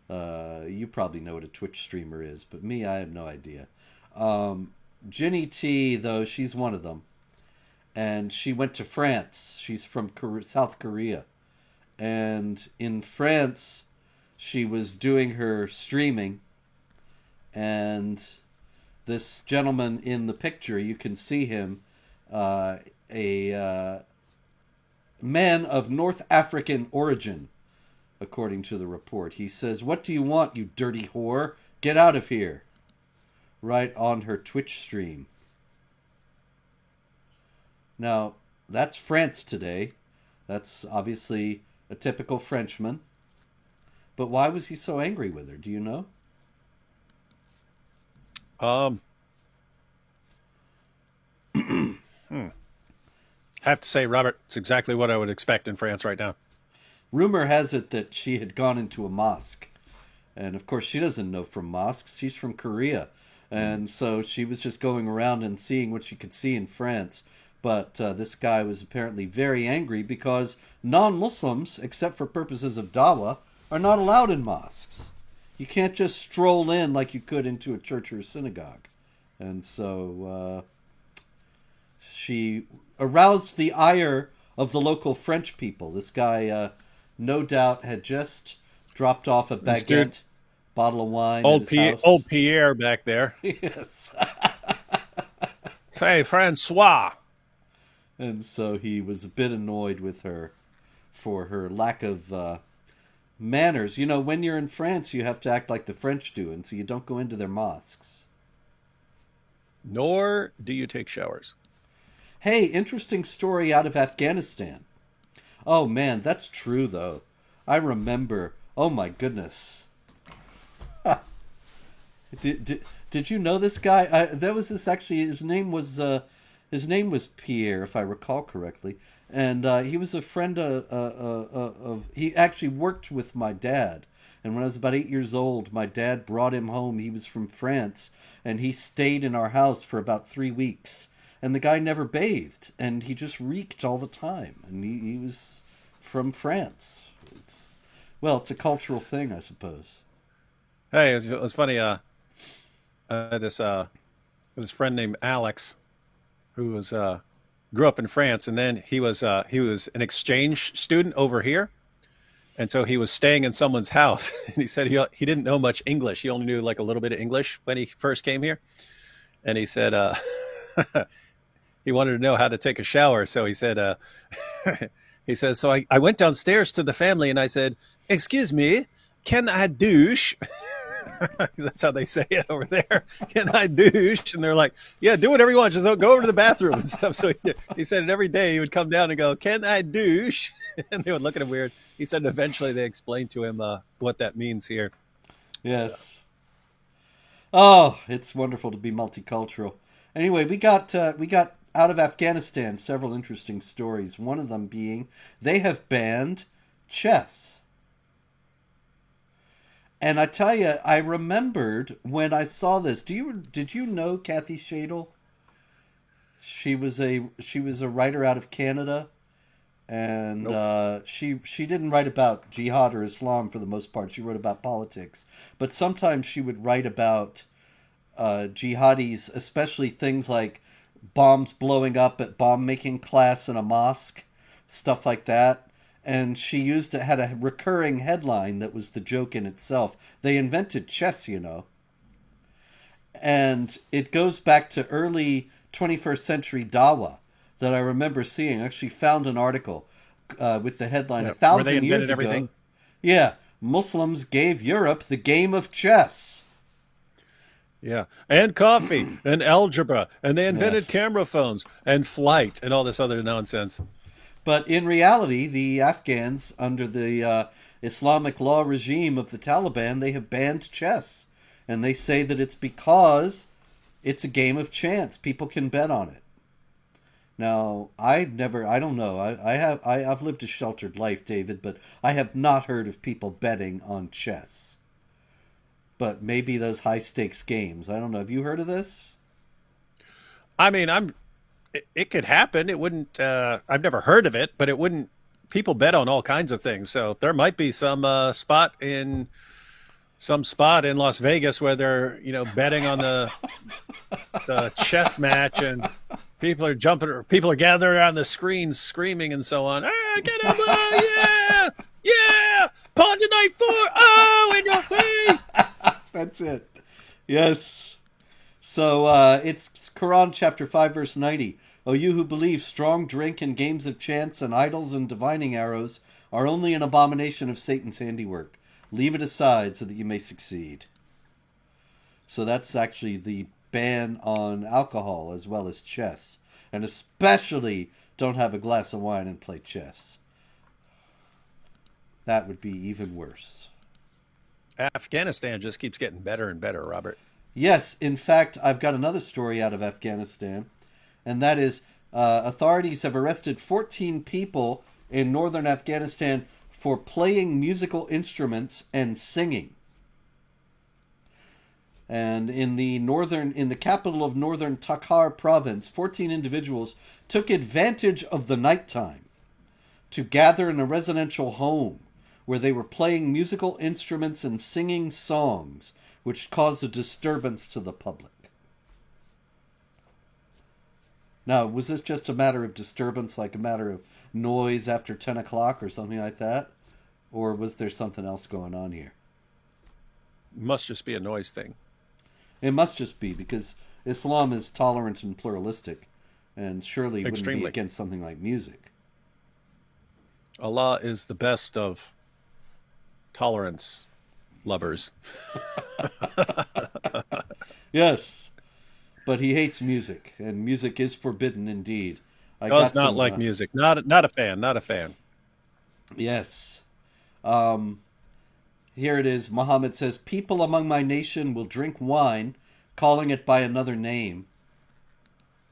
[SPEAKER 1] You probably know what a Twitch streamer is, but me, I have no idea. Ginny T, though, she's one of them. And she went to France. She's from South Korea. And in France, she was doing her streaming. And this gentleman in the picture, you can see him, a man of North African origin, according to the report. He says, "What do you want, you dirty whore? Get out of here." Right on her Twitch stream. Now, that's France today. That's obviously a typical Frenchman. But why was he so angry with her? Do you know?
[SPEAKER 2] Have to say, Robert, it's exactly what I would expect in France right now.
[SPEAKER 1] Rumor has it that she had gone into a mosque. And of course, she doesn't know from mosques. She's from Korea. And so she was just going around and seeing what she could see in France. But this guy was apparently very angry because non-Muslims, except for purposes of dawah, are not allowed in mosques. You can't just stroll in like you could into a church or a synagogue. And so she aroused the ire of the local French people. This guy, no doubt, had just dropped off a
[SPEAKER 2] This dude,
[SPEAKER 1] baguette, bottle of wine at his house.
[SPEAKER 2] Old Pierre back there.
[SPEAKER 1] Yes.
[SPEAKER 2] Hey, Francois.
[SPEAKER 1] And so he was a bit annoyed with her for her lack of manners. You know, when you're in France, you have to act like the French do, and so you don't go into their mosques.
[SPEAKER 2] Nor do you take showers.
[SPEAKER 1] Hey, interesting story out of Afghanistan. Oh man, that's true though. I remember. Oh my goodness. Did you know this guy? There was this actually. His name was Pierre, if I recall correctly, and he was a friend of. He actually worked with my dad, and when I was about 8 years old, my dad brought him home. He was from France, and he stayed in our house for about 3 weeks. And the guy never bathed, and he just reeked all the time. And he was from France. It's a cultural thing, I suppose.
[SPEAKER 2] Hey, it was funny. This friend named Alex, who was grew up in France, and then he was an exchange student over here, and so he was staying in someone's house. And he said he didn't know much English. He only knew like a little bit of English when he first came here, and he said he wanted to know how to take a shower. So he said he says, so I went downstairs to the family and I said, "Excuse me, can I douche?" That's how they say it over there. "Can I douche?" And they're like, "Yeah, do whatever you want. Just don't go over to the bathroom and stuff." So he said it every day. He would come down and go, "Can I douche?" And they would look at him weird. He said eventually they explained to him what that means here.
[SPEAKER 1] Yes. Oh, it's wonderful to be multicultural. Anyway, we got out of Afghanistan several interesting stories. One of them being they have banned chess. And I tell you, I remembered when I saw this. Did you know Kathy Shadle? She was a writer out of Canada, and
[SPEAKER 2] Nope.
[SPEAKER 1] she didn't write about jihad or Islam for the most part. She wrote about politics, but sometimes she would write about jihadis, especially things like bombs blowing up at bomb making class in a mosque, stuff like that. And she had a recurring headline that was the joke in itself. They invented chess, you know. And it goes back to early 21st century Dawa that I remember seeing. I actually found an article with the headline,
[SPEAKER 2] Yeah.
[SPEAKER 1] "A
[SPEAKER 2] Where they
[SPEAKER 1] thousand years
[SPEAKER 2] invented
[SPEAKER 1] ago,
[SPEAKER 2] everything.
[SPEAKER 1] yeah, Muslims gave Europe the game of chess."
[SPEAKER 2] Yeah, and coffee and algebra, and they invented
[SPEAKER 1] Yes.
[SPEAKER 2] camera phones and flight and all this other nonsense.
[SPEAKER 1] But in reality, the Afghans, under the Islamic law regime of the Taliban, they have banned chess. And they say that it's because it's a game of chance. People can bet on it. Now, I don't know. I've lived a sheltered life, David, but I have not heard of people betting on chess. But maybe those high stakes games. I don't know. Have you heard of this?
[SPEAKER 2] I mean, it could happen. It wouldn't. I've never heard of it, but it wouldn't. People bet on all kinds of things, so there might be some spot in Las Vegas where they're betting on the chess match, and people are jumping, or people are gathering around the screens screaming and so on. Ah, get him! Yeah, yeah! Pawn to knight 4. Oh, in your face!
[SPEAKER 1] That's it. Yes. So it's Quran chapter 5 verse 90. "O you who believe, strong drink and games of chance and idols and divining arrows are only an abomination of Satan's handiwork. Leave it aside so that you may succeed." So that's actually the ban on alcohol as well as chess. And especially don't have a glass of wine and play chess. That would be even worse.
[SPEAKER 2] Afghanistan just keeps getting better and better, Robert.
[SPEAKER 1] Yes, in fact, I've got another story out of Afghanistan, and that is authorities have arrested 14 people in northern Afghanistan for playing musical instruments and singing. And in the capital of northern Takhar province, 14 individuals took advantage of the nighttime to gather in a residential home where they were playing musical instruments and singing songs, which caused a disturbance to the public. Now, was this just a matter of disturbance, like a matter of noise after 10 o'clock or something like that? Or was there something else going on here?
[SPEAKER 2] Must just be a noise thing.
[SPEAKER 1] It must just be because Islam is tolerant and pluralistic, and surely wouldn't be
[SPEAKER 2] Extremely.
[SPEAKER 1] against something like music.
[SPEAKER 2] Allah is the best of tolerance lovers.
[SPEAKER 1] Yes, but he hates music, and music is forbidden indeed. I
[SPEAKER 2] Does
[SPEAKER 1] got
[SPEAKER 2] not
[SPEAKER 1] some.
[SPEAKER 2] like music. Not a fan. Not a fan.
[SPEAKER 1] Yes. Um, Here it is. Muhammad says, "People among my nation will drink wine, calling it by another name.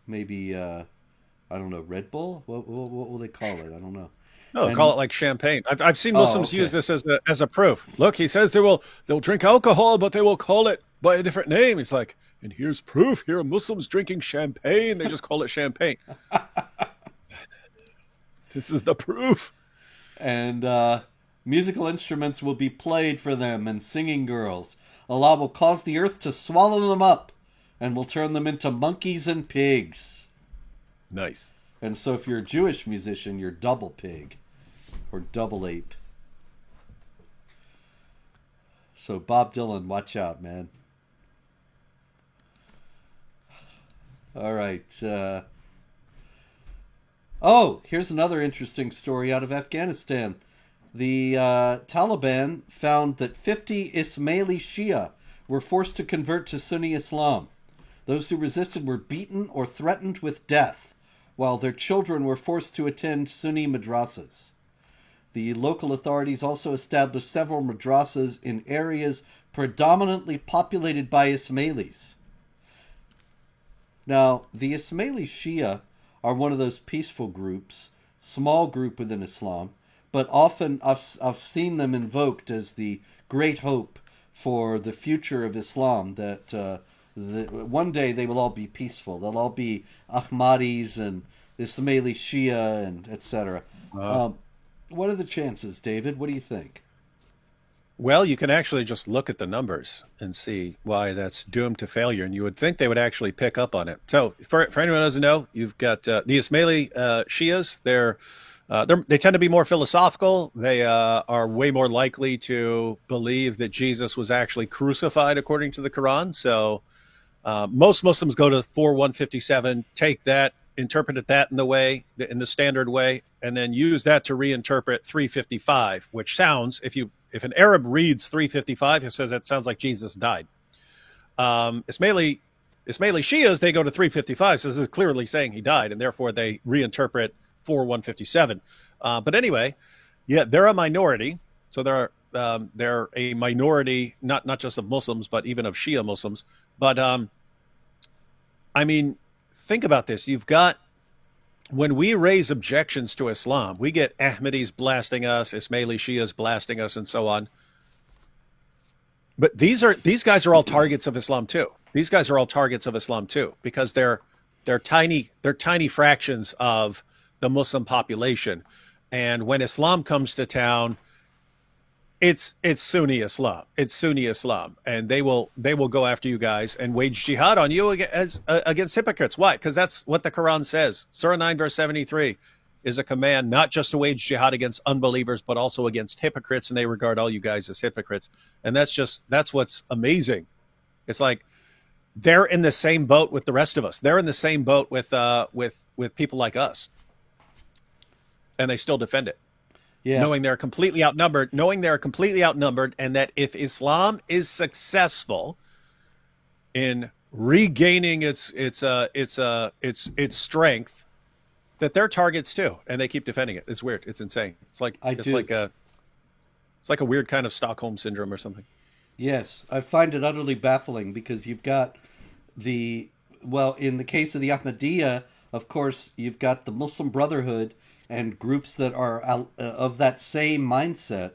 [SPEAKER 1] Maybe, I don't know, Red Bull? What will they call it? I don't know."
[SPEAKER 2] No, they call
[SPEAKER 1] And,
[SPEAKER 2] it like champagne. I've seen
[SPEAKER 1] oh,
[SPEAKER 2] Muslims use
[SPEAKER 1] okay.
[SPEAKER 2] this as a proof. Look, he says they'll drink alcohol, but they will call it by a different name. It's like, and here's proof. Here are Muslims drinking champagne. They just call it champagne. This is the proof.
[SPEAKER 1] And musical instruments will be played for them and singing girls. Allah will cause the earth to swallow them up and will turn them into monkeys and pigs.
[SPEAKER 2] Nice.
[SPEAKER 1] And so if you're a Jewish musician, you're double pig or double ape. So Bob Dylan, watch out, man. All right. Oh, here's another interesting story out of Afghanistan. The Taliban found that 50 Ismaili Shia were forced to convert to Sunni Islam. Those who resisted were beaten or threatened with death, while their children were forced to attend Sunni madrasas. The local authorities also established several madrasas in areas predominantly populated by Ismailis. Now, the Ismaili Shia are one of those peaceful groups, small group within Islam, but often I've seen them invoked as the great hope for the future of Islam, that one day they will all be peaceful. They'll all be Ahmadis and Ismaili Shia and etc.
[SPEAKER 2] Uh,
[SPEAKER 1] What are the chances, David? What do you think?
[SPEAKER 2] well, you can actually just look at the numbers and see why that's doomed to failure, and you would think they would actually pick up on it. So, for anyone who doesn't know, you've got the Ismaili Shias. They tend to be more philosophical. They are way more likely to believe that Jesus was actually crucified according to the Quran. So most Muslims go to 4157, take that, interpret it that in the standard way, and then use that to reinterpret 355, which sounds, if an Arab reads 355, it says that sounds like Jesus died. Ismaili Shias, they go to 355, so this is clearly saying he died, and therefore they reinterpret 4157. But anyway, yeah, they're a minority. So they're a minority, not just of Muslims, but even of Shia Muslims. But I mean, think about this. You've got, when we raise objections to Islam, we get Ahmadis blasting us, Ismaili Shias blasting us, and so on. But these guys are all targets of Islam too. These guys are all targets of Islam too, because they're tiny fractions of the Muslim population. And when Islam comes to town, it's Sunni Islam. It's Sunni Islam, and they will go after you guys and wage jihad on you against hypocrites. Why? Because that's what the Quran says. Surah 9 verse 73 is a command not just to wage jihad against unbelievers, but also against hypocrites, and they regard all you guys as hypocrites. And that's what's amazing. It's like they're in the same boat with the rest of us. They're in the same boat with people like us, and they still defend it.
[SPEAKER 1] Yeah.
[SPEAKER 2] Knowing they're completely outnumbered, and that if Islam is successful in regaining its strength, that they're targets too, and they keep defending it. It's weird. It's insane. It's like a weird kind of Stockholm syndrome or something.
[SPEAKER 1] Yes, I find it utterly baffling because you've got in the case of the Ahmadiyya, of course, you've got the Muslim Brotherhood and groups that are of that same mindset,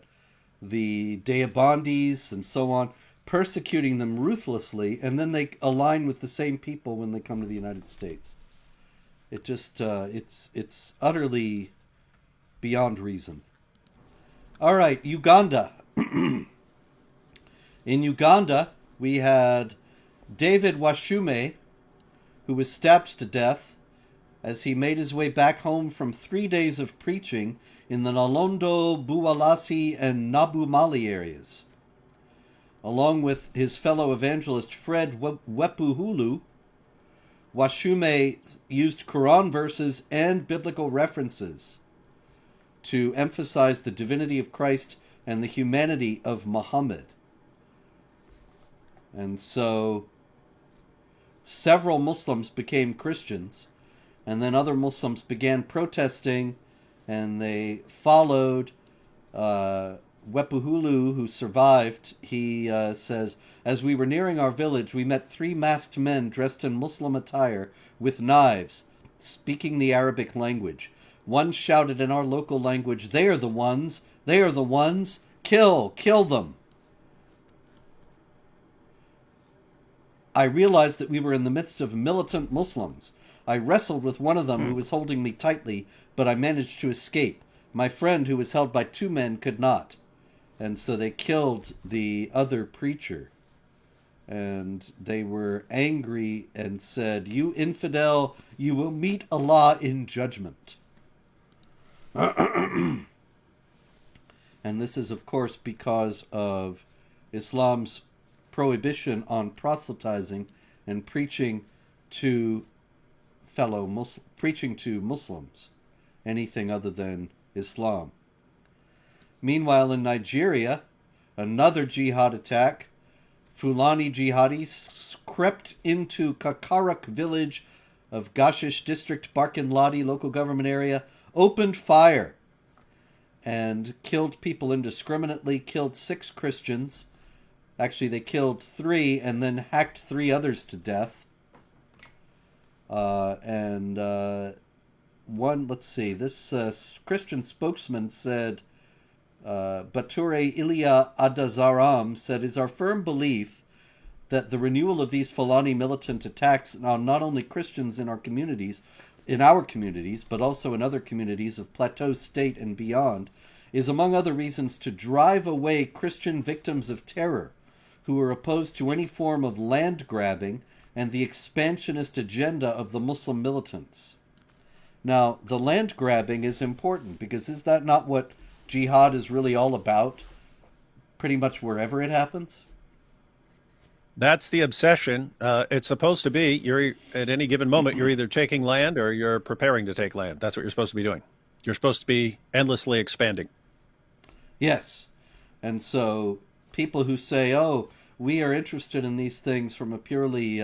[SPEAKER 1] the Deobandis and so on, persecuting them ruthlessly, and then they align with the same people when they come to the United States. It just, it's utterly beyond reason. All right, Uganda. In Uganda, we had David Washume, who was stabbed to death as he made his way back home from 3 days of preaching in the Nalondo, Bualasi, and Nabu Mali areas. Along with his fellow evangelist Fred Wepuhulu, Washume used Quran verses and biblical references to emphasize the divinity of Christ and the humanity of Muhammad. And so several Muslims became Christians, and then other Muslims began protesting, and they followed Wepuhulu, who survived. He says, as we were nearing our village, we met 3 masked men dressed in Muslim attire with knives, speaking the Arabic language. One shouted in our local language, "They are the ones! They are the ones! Kill! Kill them!" I realized that we were in the midst of militant Muslims. I wrestled with one of them who was holding me tightly, but I managed to escape. My friend, who was held by 2 men, could not. And so they killed the other preacher. And they were angry and said, "You infidel, you will meet Allah in judgment." And this is, of course, because of Islam's prohibition on proselytizing and preaching to Muslims, anything other than Islam. Meanwhile, in Nigeria, another jihad attack. Fulani jihadis crept into Kakaruk village of Gashish district, Barkin Ladi local government area, opened fire and killed people indiscriminately, killed 6 Christians. Actually, they killed 3 and then hacked 3 others to death. This Christian spokesman said, Bature Ilya Adazaram said, "Is our firm belief that the renewal of these Fulani militant attacks on not only Christians in our communities, but also in other communities of Plateau State and beyond, is among other reasons to drive away Christian victims of terror who are opposed to any form of land grabbing and the expansionist agenda of the Muslim militants." Now, the land grabbing is important, because is that not what jihad is really all about? Pretty much wherever it happens?
[SPEAKER 2] That's the obsession. It's supposed to be, you're at any given moment, you're either taking land or you're preparing to take land. That's what you're supposed to be doing. You're supposed to be endlessly expanding.
[SPEAKER 1] Yes. And so people who say, oh, we are interested in these things from a purely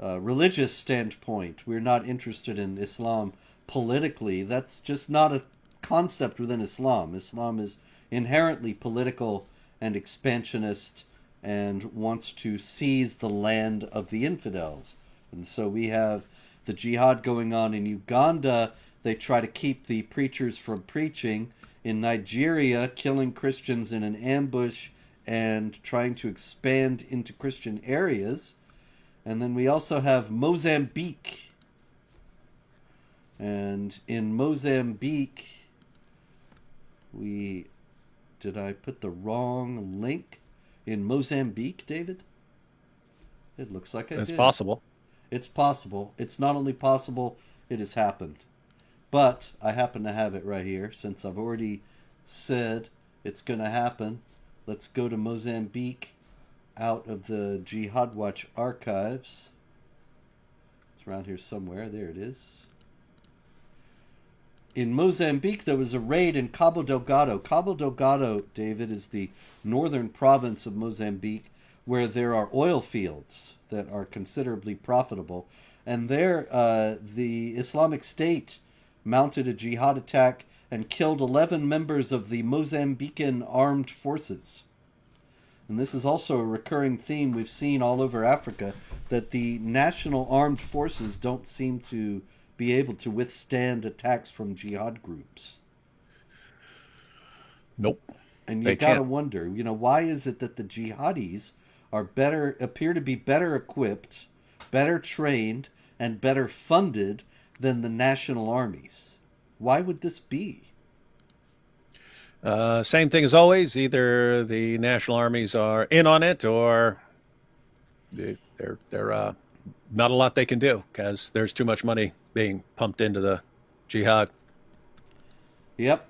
[SPEAKER 1] religious standpoint, we're not interested in Islam politically, that's just not a concept within Islam. Islam is inherently political and expansionist and wants to seize the land of the infidels. And so we have the jihad going on in Uganda. They try to keep the preachers from preaching. In Nigeria, killing Christians in an ambush and trying to expand into Christian areas. And then we also have Mozambique. And in Mozambique, did I put the wrong link? In Mozambique, David? It looks like I did.
[SPEAKER 2] It's possible.
[SPEAKER 1] It's possible. It's not only possible, it has happened. But I happen to have it right here, since I've already said it's going to happen. Let's go to Mozambique out of the Jihad Watch archives. It's around here somewhere. There it is. In Mozambique, there was a raid in Cabo Delgado. Cabo Delgado, David, is the northern province of Mozambique, where there are oil fields that are considerably profitable. And there, the Islamic State mounted a jihad attack and killed 11 members of the Mozambican armed forces. And this is also a recurring theme we've seen all over Africa, that the national armed forces don't seem to be able to withstand attacks from jihad groups.
[SPEAKER 2] Nope.
[SPEAKER 1] And you gotta wonder, why is it that the jihadis appear to be better equipped, better trained, and better funded than the national armies? Why would this be?
[SPEAKER 2] Same thing as always. Either the national armies are in on it, or they're not a lot they can do because there's too much money being pumped into the jihad.
[SPEAKER 1] Yep.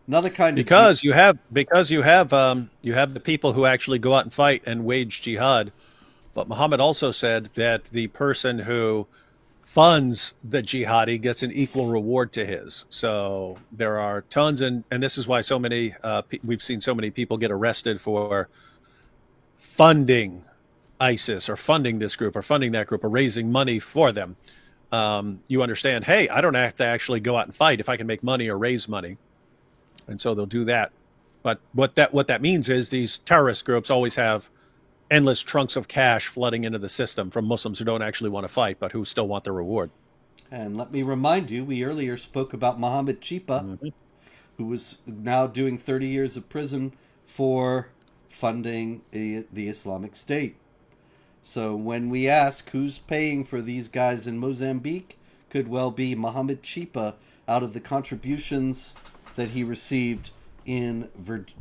[SPEAKER 1] Another kind
[SPEAKER 2] Because you have the people who actually go out and fight and wage jihad. But Muhammad also said that the person who funds the jihadi gets an equal reward to his. So there are tons, and this is why so many we've seen so many people get arrested for funding ISIS or funding this group or funding that group or raising money for them. You understand, hey, I don't have to actually go out and fight if I can make money or raise money. And so they'll do that. But what that means is these terrorist groups always have endless trunks of cash flooding into the system from Muslims who don't actually want to fight, but who still want the reward.
[SPEAKER 1] And let me remind you, we earlier spoke about Mohammed Chipa, who was now doing 30 years of prison for funding the Islamic State. So when we ask who's paying for these guys in Mozambique, could well be Mohammed Chipa out of the contributions that he received in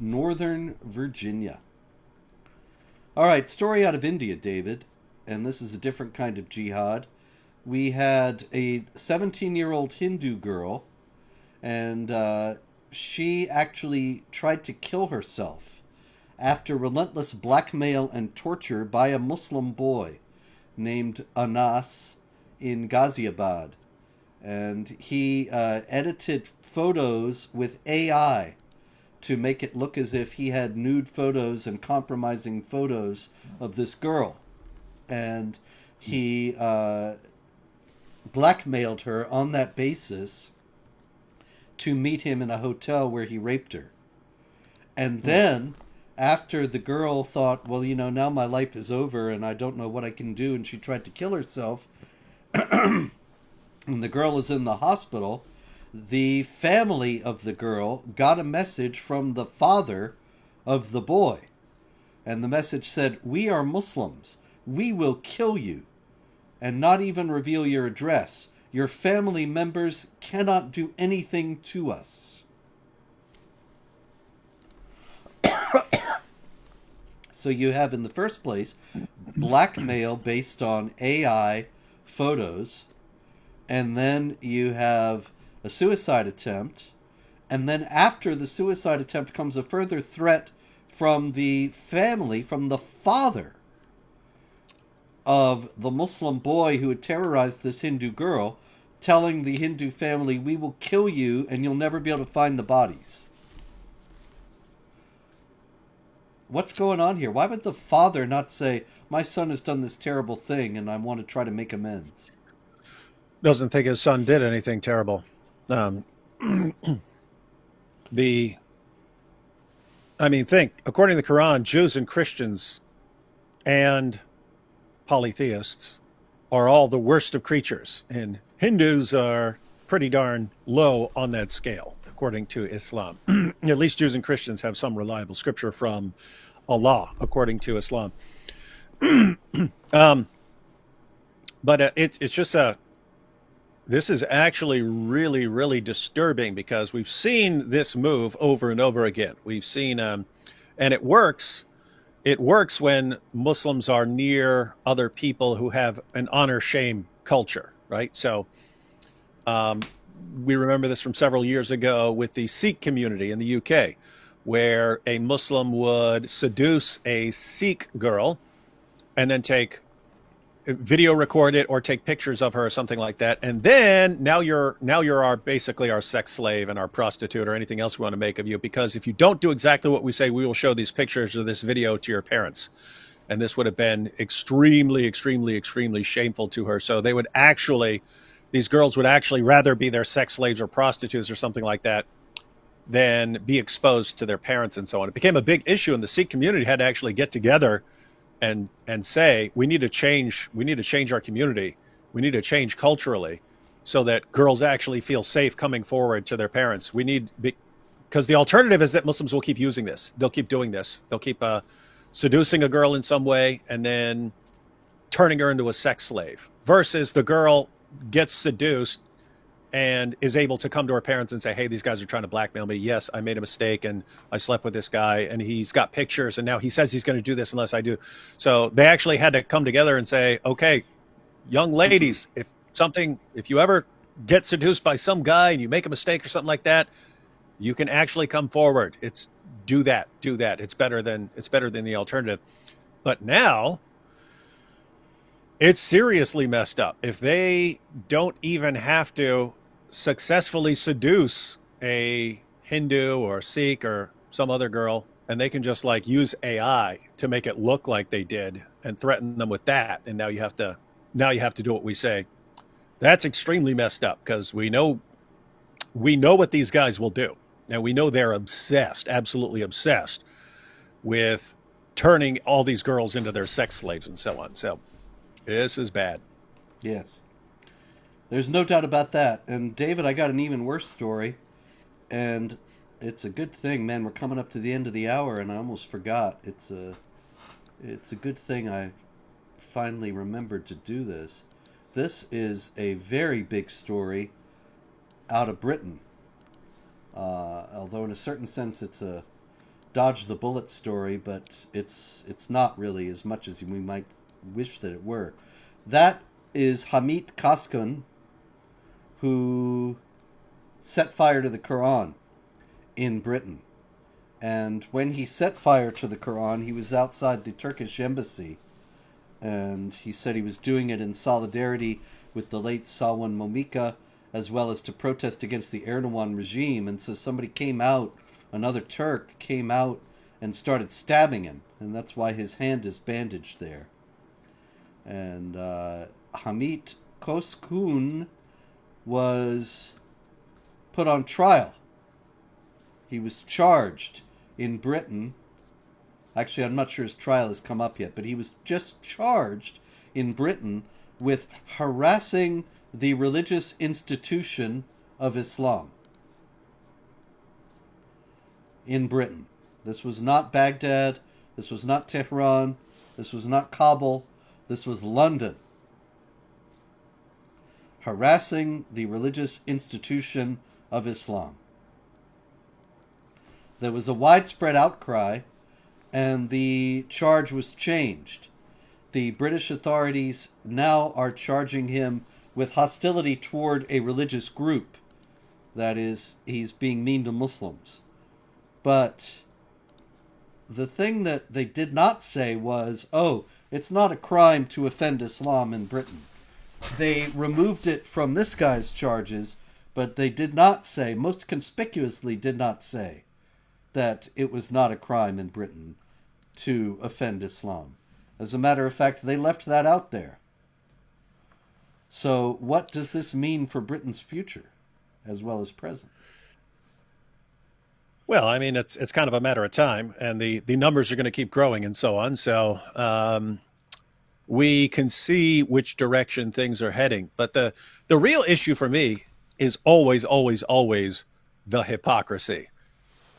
[SPEAKER 1] Northern Virginia. All right, story out of India, David, and this is a different kind of jihad. We had a 17-year-old Hindu girl, and she actually tried to kill herself after relentless blackmail and torture by a Muslim boy named Anas in Ghaziabad. And he edited photos with AI to make it look as if he had nude photos and compromising photos of this girl. And he blackmailed her on that basis to meet him in a hotel where he raped her. And then, after the girl thought, well, now my life is over and I don't know what I can do, and she tried to kill herself, and the girl is in the hospital, the family of the girl got a message from the father of the boy. And the message said, "We are Muslims. We will kill you and not even reveal your address. Your family members cannot do anything to us." So you have, in the first place, blackmail based on AI photos. And then you have a suicide attempt. And then after the suicide attempt comes a further threat from the family, from the father of the Muslim boy who had terrorized this Hindu girl, telling the Hindu family, "We will kill you and you'll never be able to find the bodies." What's going on here? Why would the father not say, "My son has done this terrible thing and I want to try to make amends"?
[SPEAKER 2] Doesn't think his son did anything terrible. Think, according to the Quran, Jews and Christians and polytheists are all the worst of creatures, and Hindus are pretty darn low on that scale, according to Islam. At least Jews and Christians have some reliable scripture from Allah, according to Islam. But it's just this is actually really, really disturbing, because we've seen this move over and over again. We've seen, and it works. It works when Muslims are near other people who have an honor-shame culture, right? So we remember this from several years ago with the Sikh community in the UK, where a Muslim would seduce a Sikh girl and then video record it or take pictures of her or something like that, and then now you're basically our sex slave and our prostitute or anything else we want to make of you, because if you don't do exactly what we say, we will show these pictures or this video to your parents. And this would have been extremely, extremely, extremely shameful to her. So these girls would actually rather be their sex slaves or prostitutes or something like that than be exposed to their parents and so on. It became a big issue, and the Sikh community had to actually get together and say, we need to change our community. We need to change culturally so that girls actually feel safe coming forward to their parents. Because the alternative is that Muslims will keep using this. They'll keep doing this. They'll keep seducing a girl in some way and then turning her into a sex slave, versus the girl gets seduced and is able to come to her parents and say, hey, these guys are trying to blackmail me. Yes, I made a mistake and I slept with this guy and he's got pictures and now he says he's going to do this unless I do. So they actually had to come together and say, okay, young ladies, if you ever get seduced by some guy and you make a mistake or something like that, you can actually come forward. Do that. It's better than the alternative. But now it's seriously messed up. If they don't even have to successfully seduce a Hindu or Sikh or some other girl, and they can just like use AI to make it look like they did and threaten them with that, and now you have to do what we say. That's extremely messed up, because we know what these guys will do, and we know they're obsessed, absolutely obsessed with turning all these girls into their sex slaves and so on. So this is bad.
[SPEAKER 1] Yes. There's no doubt about that. And David, I got an even worse story. And it's a good thing, man. We're coming up to the end of the hour and I almost forgot. It's a good thing I finally remembered to do this. This is a very big story out of Britain. Although in a certain sense it's a dodge the bullet story, but it's not really as much as we might wish that it were. That is Hamid Kaskun, who set fire to the Quran in Britain. And when he set fire to the Quran, he was outside the Turkish embassy. And he said he was doing it in solidarity with the late Salwan Momika, as well as to protest against the Erdogan regime. And so somebody came out, another Turk came out and started stabbing him. And that's why his hand is bandaged there. And Hamid Kaskun was put on trial. He was charged in Britain. Actually, I'm not sure his trial has come up yet, but he was just charged in Britain with harassing the religious institution of Islam. In Britain. This was not Baghdad. This was not Tehran. This was not Kabul. This was London. Harassing the religious institution of Islam. There was a widespread outcry, and the charge was changed. The British authorities now are charging him with hostility toward a religious group. That is, he's being mean to Muslims. But the thing that they did not say was, oh, it's not a crime to offend Islam in Britain. They removed it from this guy's charges, but they did not say, most conspicuously did not say, that it was not a crime in Britain to offend Islam. As a matter of fact, they left that out there. So what does this mean for Britain's future, as well as present?
[SPEAKER 2] Well, I mean, it's kind of a matter of time, and the numbers are going to keep growing and so on. So we can see which direction things are heading. But the real issue for me is always, always, always the hypocrisy.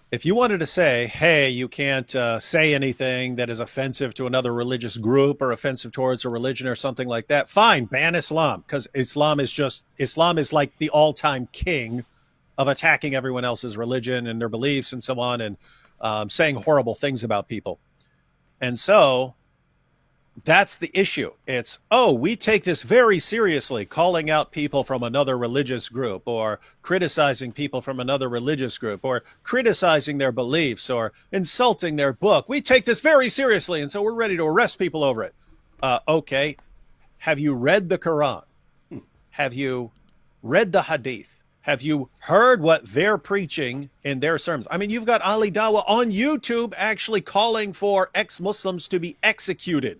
[SPEAKER 2] If you wanted to say, hey, you can't say anything that is offensive to another religious group or offensive towards a religion or something like that, fine, ban Islam, because Islam is like the all-time king of attacking everyone else's religion and their beliefs and so on, and saying horrible things about people. And so that's the issue. It's, oh, we take this very seriously, calling out people from another religious group or criticizing people from another religious group or criticizing their beliefs or insulting their book. We take this very seriously, and so we're ready to arrest people over it. Okay. Have you read the Quran? Have you read the Hadith? Have you heard what they're preaching in their sermons? I mean, you've got Ali Dawah on YouTube actually calling for ex-Muslims to be executed.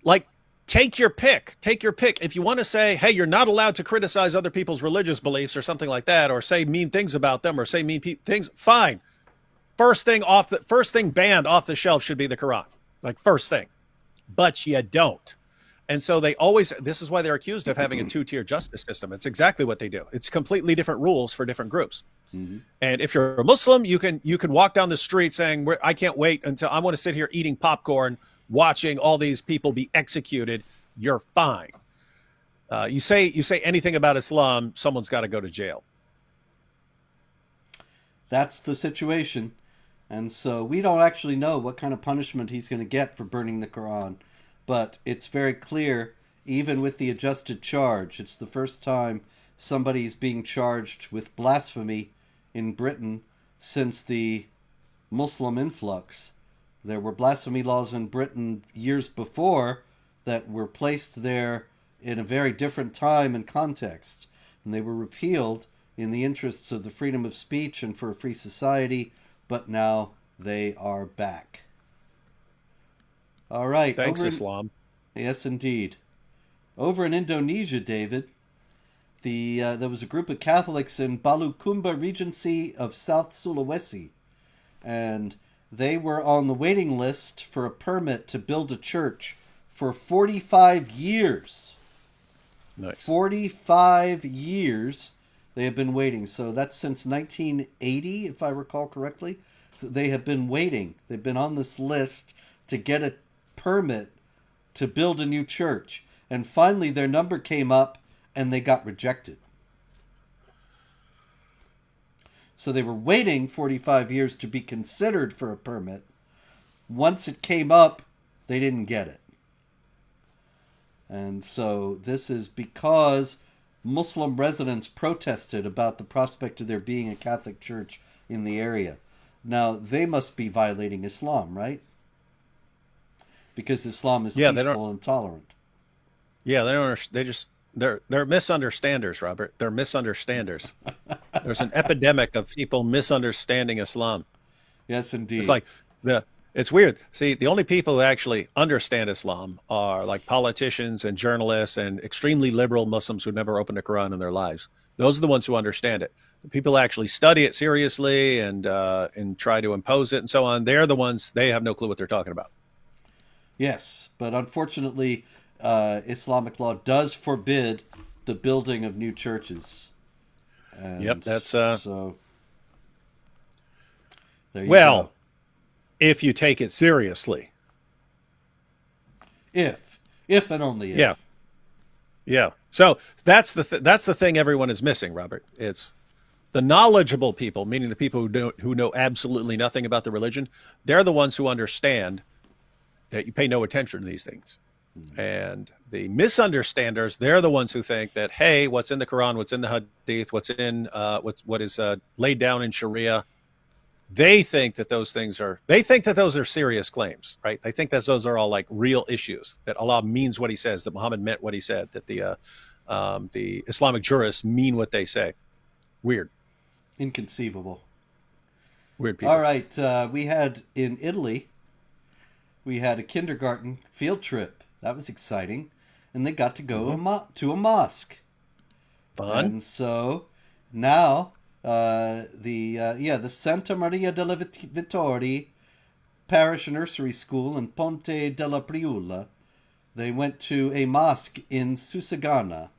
[SPEAKER 2] Like, take your pick. Take your pick. If you want to say, hey, you're not allowed to criticize other people's religious beliefs or something like that, or say mean things about them or say mean things, fine. First thing banned off the shelf should be the Quran. Like, first thing. But you don't. And so this is why they're accused of having a two-tier justice system. It's exactly what they do. It's completely different rules for different groups. Mm-hmm. And if you're a Muslim, you can walk down the street saying, I can't wait until I want to sit here eating popcorn, watching all these people be executed. You're fine. You say anything about Islam, someone's got to go to jail.
[SPEAKER 1] That's the situation. And so we don't actually know what kind of punishment he's going to get for burning the Quran. But it's very clear, even with the adjusted charge, it's the first time somebody's being charged with blasphemy in Britain since the Muslim influx. There were blasphemy laws in Britain years before that were placed there in a very different time and context. And they were repealed in the interests of the freedom of speech and for a free society, but now they are back. All right.
[SPEAKER 2] Thanks, Islam.
[SPEAKER 1] Yes, indeed. Over in Indonesia, David, there was a group of Catholics in Bulukumba Regency of South Sulawesi, and they were on the waiting list for a permit to build a church for 45 years.
[SPEAKER 2] Nice.
[SPEAKER 1] 45 years they have been waiting. So that's since 1980, if I recall correctly. They have been waiting. They've been on this list to get a permit to build a new church. And finally their number came up and they got rejected. So they were waiting 45 years to be considered for a permit. Once it came up, they didn't get it. And so this is because Muslim residents protested about the prospect of there being a Catholic church in the area. Now, they must be violating Islam, right? Because Islam is peaceful and tolerant.
[SPEAKER 2] Yeah, they don't. They're misunderstanders, Robert. They're misunderstanders. There's an epidemic of people misunderstanding Islam.
[SPEAKER 1] Yes, indeed.
[SPEAKER 2] It's like it's weird. See, the only people who actually understand Islam are like politicians and journalists and extremely liberal Muslims who never opened a Quran in their lives. Those are the ones who understand it. The people who actually study it seriously and try to impose it and so on, they're the ones, they have no clue what they're talking about.
[SPEAKER 1] Yes, but unfortunately, Islamic law does forbid the building of new churches. And
[SPEAKER 2] yep, that's
[SPEAKER 1] so. There you
[SPEAKER 2] well,
[SPEAKER 1] go.
[SPEAKER 2] If you take it seriously.
[SPEAKER 1] If and only if.
[SPEAKER 2] Yeah. Yeah. So that's the thing everyone is missing, Robert. It's the knowledgeable people, meaning the people who know absolutely nothing about the religion. They're the ones who understand that you pay no attention to these things. And the misunderstanders, they're the ones who think that, hey, what's in the Quran, what's in the Hadith, what's in what is laid down in Sharia, they think that those are serious claims, right? They think that those are all like real issues, that Allah means what he says, that Muhammad meant what he said, that the Islamic jurists mean what they say. Weird.
[SPEAKER 1] Inconceivable.
[SPEAKER 2] Weird people.
[SPEAKER 1] All right. We had in Italy, we had a kindergarten field trip. That was exciting. And they got to go to a mosque.
[SPEAKER 2] Fun.
[SPEAKER 1] And so now the Santa Maria della Vittoria parish nursery school in Ponte della Priula, they went to a mosque in Susegana.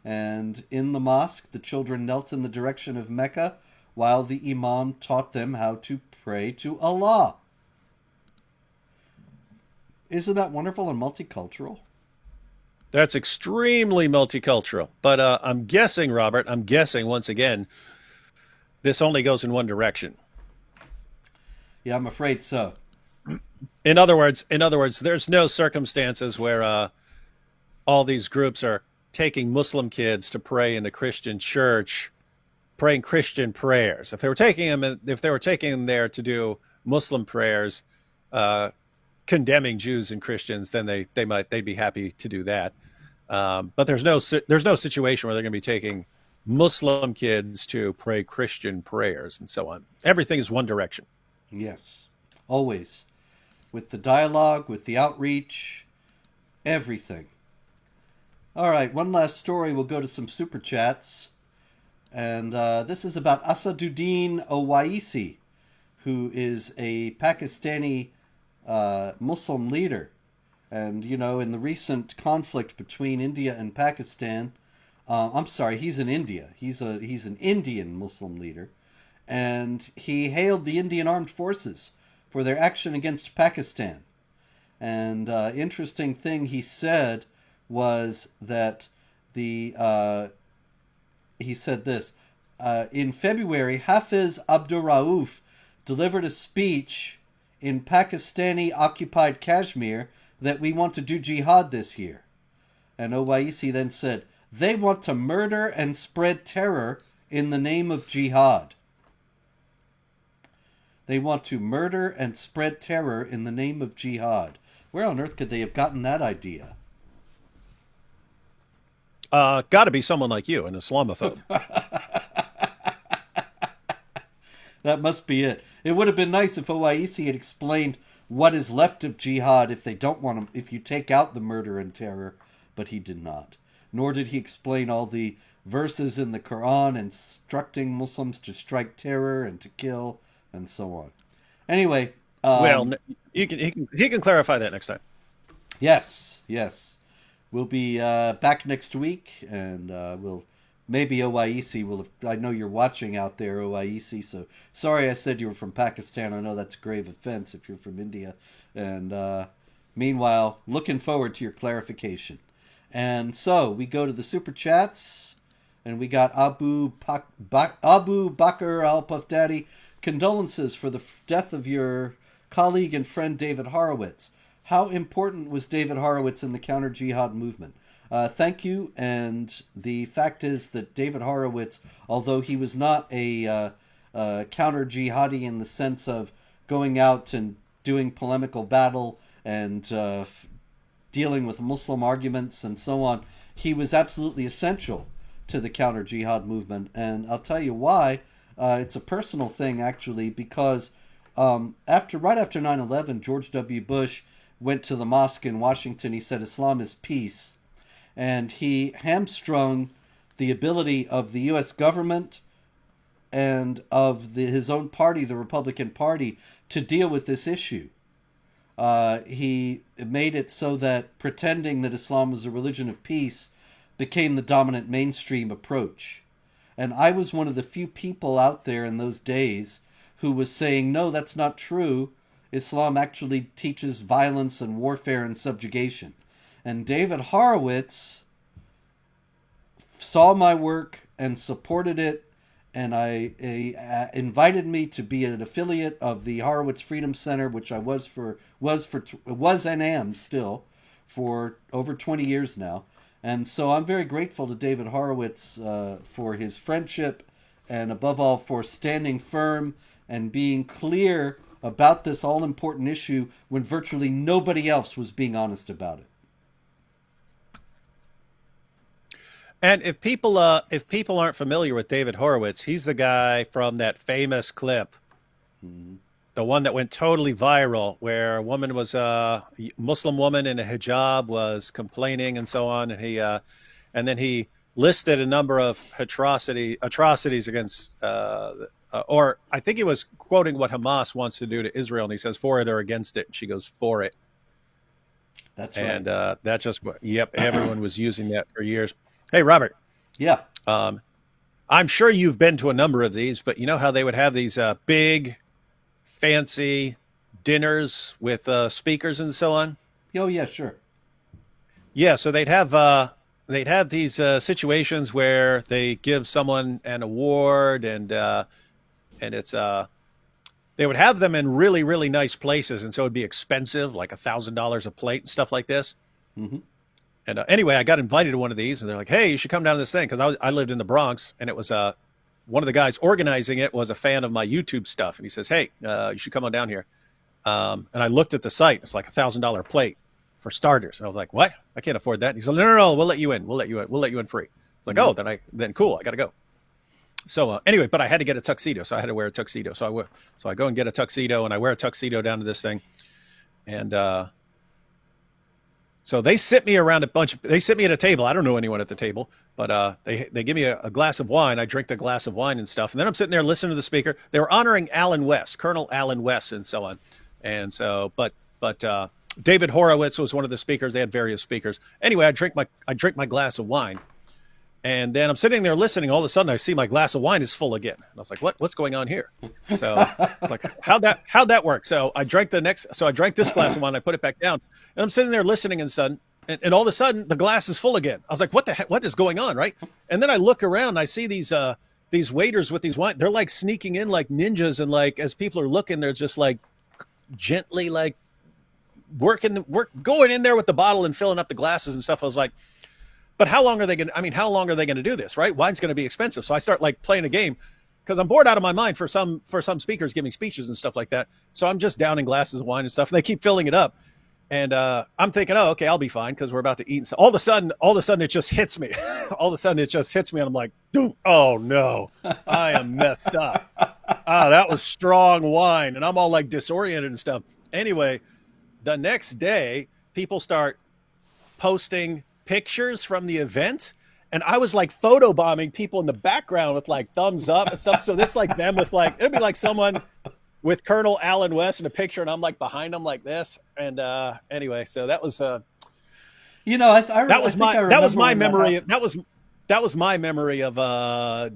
[SPEAKER 1] And in the mosque, the children knelt in the direction of Mecca while the imam taught them how to pray to Allah. Isn't that wonderful and multicultural?
[SPEAKER 2] That's extremely multicultural. But I'm guessing, Robert, once again, this only goes in one direction.
[SPEAKER 1] Yeah, I'm afraid so.
[SPEAKER 2] In other words, there's no circumstances where all these groups are taking Muslim kids to pray in the Christian church, praying Christian prayers. If they were taking them there to do Muslim prayers, condemning Jews and Christians, then they'd be happy to do that. But there's no situation where they're going to be taking Muslim kids to pray Christian prayers and so on. Everything is one direction.
[SPEAKER 1] Yes, always. With the dialogue, with the outreach, everything. All right, one last story. We'll go to some super chats. And this is about Asaduddin Owaisi, who is a Pakistani Muslim leader. And, you know, in the recent conflict between India and Pakistan, he's in India. He's an Indian Muslim leader. And he hailed the Indian armed forces for their action against Pakistan. And interesting thing he said was that he said this. In February, Hafiz Abdurrauf delivered a speech in Pakistani-occupied Kashmir that we want to do jihad this year. And Owaisi then said, they want to murder and spread terror in the name of jihad. They want to murder and spread terror in the name of jihad. Where on earth could they have gotten that idea?
[SPEAKER 2] Got to be someone like you, an Islamophobe.
[SPEAKER 1] That must be it. It would have been nice if Owaisi had explained what is left of jihad if they don't want to, if you take out the murder and terror, but he did not. Nor did he explain all the verses in the Quran instructing Muslims to strike terror and to kill and so on. Anyway,
[SPEAKER 2] well, he can clarify that next time.
[SPEAKER 1] Yes. We'll be back next week, and maybe Owaisi will have, I know you're watching out there, Owaisi, so sorry I said you were from Pakistan. I know that's a grave offense if you're from India. And meanwhile, looking forward to your clarification. And so we go to the super chats, and we got Abu Bakr Al-Puff Daddy. Condolences for the death of your colleague and friend David Horowitz. How important was David Horowitz in the counter-jihad movement? Thank you. And the fact is that David Horowitz, although he was not a counter-jihadi in the sense of going out and doing polemical battle and dealing with Muslim arguments and so on, he was absolutely essential to the counter-jihad movement. And I'll tell you why. It's a personal thing, actually, because right after 9/11, George W. Bush went to the mosque in Washington. He said Islam is peace. And he hamstrung the ability of the U.S. government and of his own party, the Republican Party, to deal with this issue. He made it so that pretending that Islam was a religion of peace became the dominant mainstream approach. And I was one of the few people out there in those days who was saying, no, that's not true. Islam actually teaches violence and warfare and subjugation. And David Horowitz saw my work and supported it, and invited me to be an affiliate of the Horowitz Freedom Center, which I was and am still for over 20 years now. And so I'm very grateful to David Horowitz for his friendship, and above all for standing firm and being clear about this all-important issue when virtually nobody else was being honest about it.
[SPEAKER 2] And if people aren't familiar with David Horowitz, he's the guy from that famous clip, the one that went totally viral, where a woman was a Muslim woman in a hijab was complaining and so on, and then he listed a number of atrocities against, or I think he was quoting what Hamas wants to do to Israel, and he says for it or against it, and she goes for it.
[SPEAKER 1] That's right.
[SPEAKER 2] And that just, yep, everyone was using that for years. Hey, Robert.
[SPEAKER 1] Yeah.
[SPEAKER 2] I'm sure you've been to a number of these, but you know how they would have these big, fancy dinners with speakers and so on?
[SPEAKER 1] Oh, yeah, sure.
[SPEAKER 2] Yeah, so they'd have these situations where they give someone an award, and it's they would have them in really, really nice places, and so it'd be expensive, like $1,000 a plate and stuff like this.
[SPEAKER 1] Mm-hmm.
[SPEAKER 2] And anyway, I got invited to one of these, and they're like, hey, you should come down to this thing, because I lived in the Bronx, and it was one of the guys organizing it was a fan of my YouTube stuff, and he says, hey, you should come on down here. And I looked at the site. It's like $1,000 plate for starters. And I was like, what? I can't afford that. And he said, no, we'll let you in. We'll let you in free. It's like, oh, then cool. I got to go. So anyway, but I had to get a tuxedo. So I had to wear a tuxedo. So I go and get a tuxedo, and I wear a tuxedo down to this thing. And so they sit me around they sit me at a table. I don't know anyone at the table, but they give me a glass of wine. I drink the glass of wine and stuff. And then I'm sitting there listening to the speaker. They were honoring Allen West, Colonel Allen West, and so on. And so, but David Horowitz was one of the speakers. They had various speakers. Anyway, I drink my glass of wine, and then I'm sitting there listening. All of a sudden, I see my glass of wine is full again. And I was like, what's going on here? So it's like, how'd that work? So I drank this glass of wine. I put it back down, and I'm sitting there listening, and sudden And all of a sudden the glass is full again. I was like, what the heck? What is going on? Right. And then I look around, and I see these waiters with these wine. They're like sneaking in like ninjas. And like, as people are looking, they're just like gently like going in there with the bottle and filling up the glasses and stuff. I was like, but how long are they going to, I mean, how long are they going to do this? Right. Wine's going to be expensive. So I start like playing a game because I'm bored out of my mind for some speakers giving speeches and stuff like that. So I'm just downing glasses of wine and stuff. And they keep filling it up. And I'm thinking, oh, okay, I'll be fine because we're about to eat. And so all of a sudden, it just hits me. All of a sudden, it just hits me, and I'm like, dude, oh no, I am messed up. That was strong wine, and I'm all like disoriented and stuff. Anyway, the next day, people start posting pictures from the event, and I was like photobombing people in the background with like thumbs up and stuff. So this like them with like, it'd be like someone with Colonel Allen West in a picture, and I'm like behind them like this. And anyway, so that was
[SPEAKER 1] you know,
[SPEAKER 2] that was my memory. That was my memory of a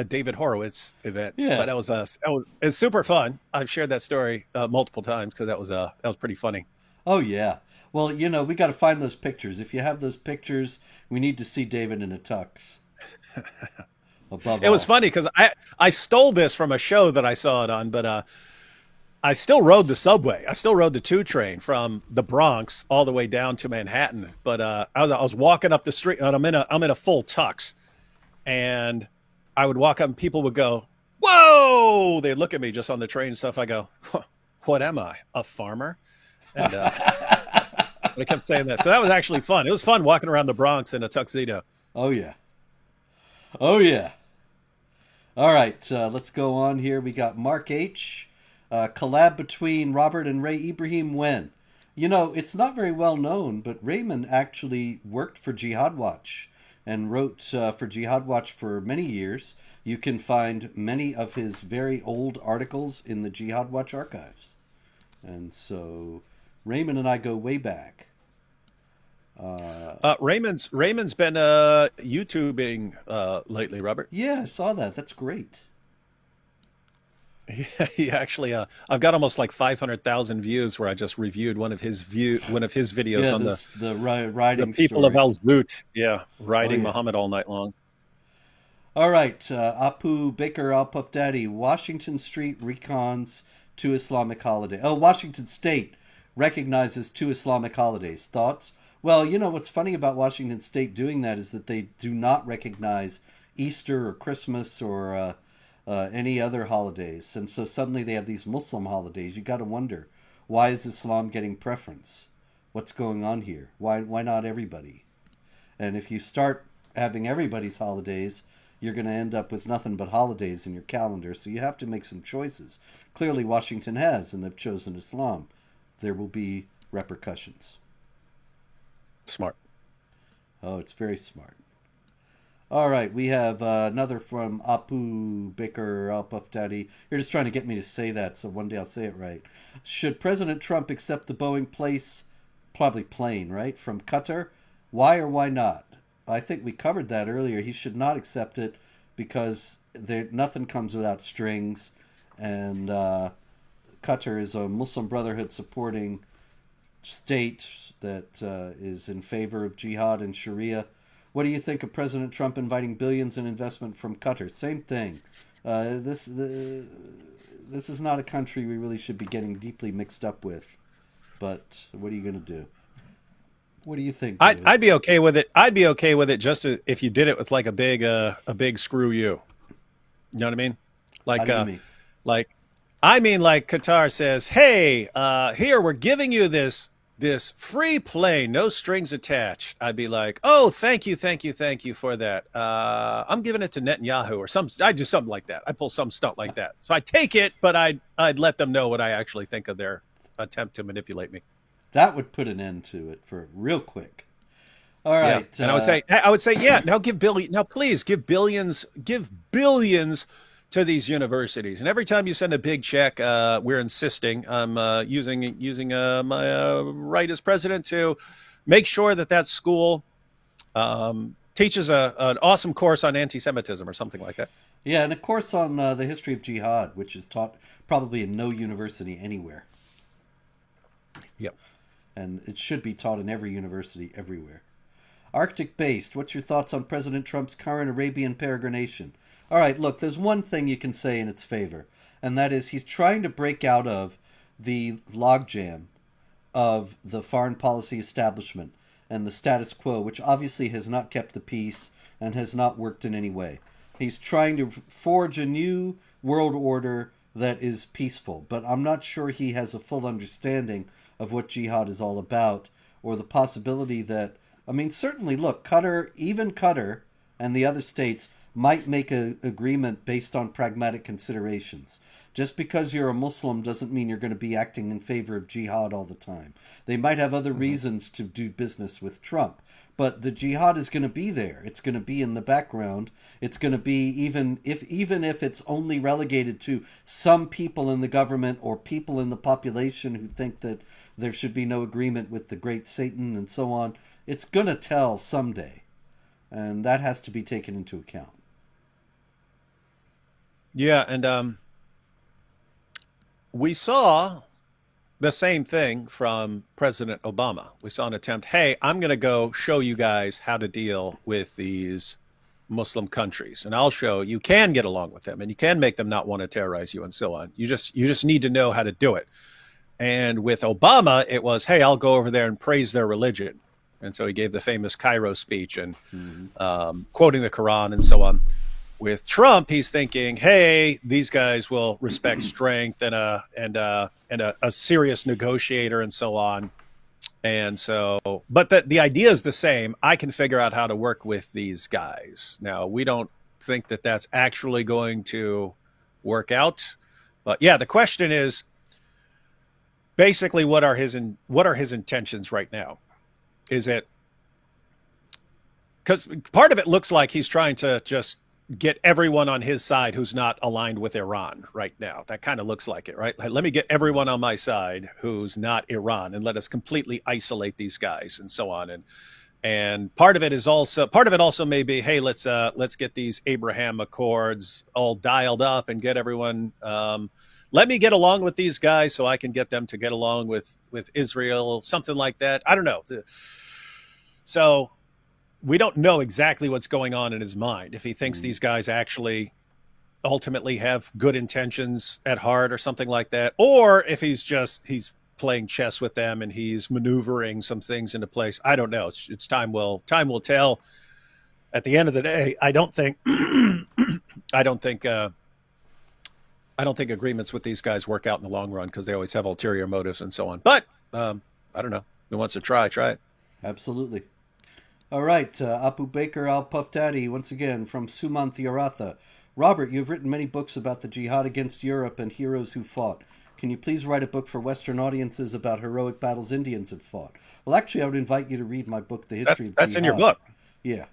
[SPEAKER 2] David Horowitz event.
[SPEAKER 1] Yeah,
[SPEAKER 2] but it's super fun. I've shared that story multiple times because that was pretty funny.
[SPEAKER 1] Oh yeah. Well, you know, we got to find those pictures. If you have those pictures, we need to see David in a tux.
[SPEAKER 2] It was funny because I stole this from a show that I saw it on, but I still rode the subway. I still rode the 2 train from the Bronx all the way down to Manhattan. But I was walking up the street, and I'm in a full tux, and I would walk up, and people would go, "Whoa!" They'd look at me just on the train and stuff. I go, "What am I? A farmer?" And I kept saying that. So that was actually fun. It was fun walking around the Bronx in a tuxedo.
[SPEAKER 1] Oh yeah. Oh, yeah. All right, let's go on here. We got Mark H. Collab between Robert and Ray Ibrahim when? You know, it's not very well known, but Raymond actually worked for Jihad Watch and wrote for Jihad Watch for many years. You can find many of his very old articles in the Jihad Watch archives. And so Raymond and I go way back.
[SPEAKER 2] Raymond's been YouTubing lately, Robert.
[SPEAKER 1] Yeah, I saw that. That's great.
[SPEAKER 2] Yeah, he actually I've got almost like 500,000 views where I just reviewed one of his videos on
[SPEAKER 1] the riding
[SPEAKER 2] the people
[SPEAKER 1] story.
[SPEAKER 2] of Al Zut. Yeah, riding Muhammad all night long.
[SPEAKER 1] All right, Apu Baker Al Puff Daddy, Washington Street recons 2 Islamic holidays. Oh, Washington State recognizes 2 Islamic holidays. Thoughts? Well, you know, what's funny about Washington State doing that is that they do not recognize Easter or Christmas or any other holidays. And so suddenly they have these Muslim holidays. You got to wonder, why is Islam getting preference? What's going on here? Why not everybody? And if you start having everybody's holidays, you're going to end up with nothing but holidays in your calendar. So you have to make some choices. Clearly Washington has, and they've chosen Islam. There will be repercussions.
[SPEAKER 2] Smart.
[SPEAKER 1] Oh, it's very smart. All right, we have another from Apu Baker Al Puff Daddy. You're just trying to get me to say that, so one day I'll say it right. Should President Trump accept the Boeing plane, right, from Qatar? Why or why not? I think we covered that earlier. He should not accept it because nothing comes without strings, and Qatar is a Muslim Brotherhood supporting state that is in favor of jihad and Sharia. What do you think of President Trump inviting billions in investment from Qatar? Same thing. This is not a country we really should be getting deeply mixed up with. But what are you going to do? What do you think?
[SPEAKER 2] I'd be okay with it. I'd be okay with it just if you did it with like a big screw you. You know what I mean? Like,
[SPEAKER 1] How do you mean?
[SPEAKER 2] like Qatar says, hey, here we're giving you this free plane, no strings attached. I'd be like, oh, thank you for that. I'm giving it to Netanyahu or I do something like that. I pull some stunt like that. So I take it, but I'd let them know what I actually think of their attempt to manipulate me.
[SPEAKER 1] That would put an end to it for real quick. All right.
[SPEAKER 2] Yeah. And I would say, yeah, now please give billions to these universities. And every time you send a big check, we're insisting, I'm using my right as president to make sure that school teaches an awesome course on anti-Semitism or something like that.
[SPEAKER 1] Yeah, and a course on the history of jihad, which is taught probably in no university anywhere.
[SPEAKER 2] Yep.
[SPEAKER 1] and it should be taught in every university everywhere. Arctic Based, what's your thoughts on President Trump's current Arabian peregrination? All right, look, there's one thing you can say in its favor, and that is he's trying to break out of the logjam of the foreign policy establishment and the status quo, which obviously has not kept the peace and has not worked in any way. He's trying to forge a new world order that is peaceful, but I'm not sure he has a full understanding of what jihad is all about, or the possibility that, I mean, certainly, look, Qatar, even Qatar and the other states might make an agreement based on pragmatic considerations. Just because you're a Muslim doesn't mean you're going to be acting in favor of jihad all the time. They might have other reasons to do business with Trump, but the jihad is going to be there. It's going to be in the background. It's going to be, even if it's only relegated to some people in the government or people in the population who think that there should be no agreement with the great Satan and so on, it's going to tell someday. And that has to be taken into account.
[SPEAKER 2] Yeah, and we saw the same thing from President Obama. We saw an attempt, hey, I'm going to go show you guys how to deal with these Muslim countries, and I'll show you can get along with them, and you can make them not want to terrorize you and so on. You just need to know how to do it. And with Obama, it was, hey, I'll go over there and praise their religion. And so he gave the famous Cairo speech and quoting the Quran and so on. With Trump, he's thinking, hey, these guys will respect strength and a serious negotiator and so on. And so, but the idea is the same. I can figure out how to work with these guys. Now, we don't think that that's actually going to work out. But yeah, the question is basically what are his intentions right now? Is it because part of it looks like he's trying to just get everyone on his side who's not aligned with Iran right now. That kind of looks like it, right? Let me get everyone on my side who's not Iran and let us completely isolate these guys and so on. And part of it also may be, hey, let's get these Abraham Accords all dialed up and get everyone. Let me get along with these guys so I can get them to get along with Israel, something like that. I don't know. So we don't know exactly what's going on in his mind. If he thinks these guys actually ultimately have good intentions at heart or something like that, or if he's playing chess with them and he's maneuvering some things into place. I don't know. It's time will tell. At the end of the day, I don't think agreements with these guys work out in the long run because they always have ulterior motives and so on. But I don't know. Who wants to try it.
[SPEAKER 1] Absolutely. All right, Abu Baker al-Puff Daddy, once again, from Suman Theoratha. Robert, you've written many books about the jihad against Europe and heroes who fought. Can you please write a book for Western audiences about heroic battles Indians have fought? Well, actually, I would invite you to read my book, The History of Jihad.
[SPEAKER 2] That's in your book.
[SPEAKER 1] Yeah.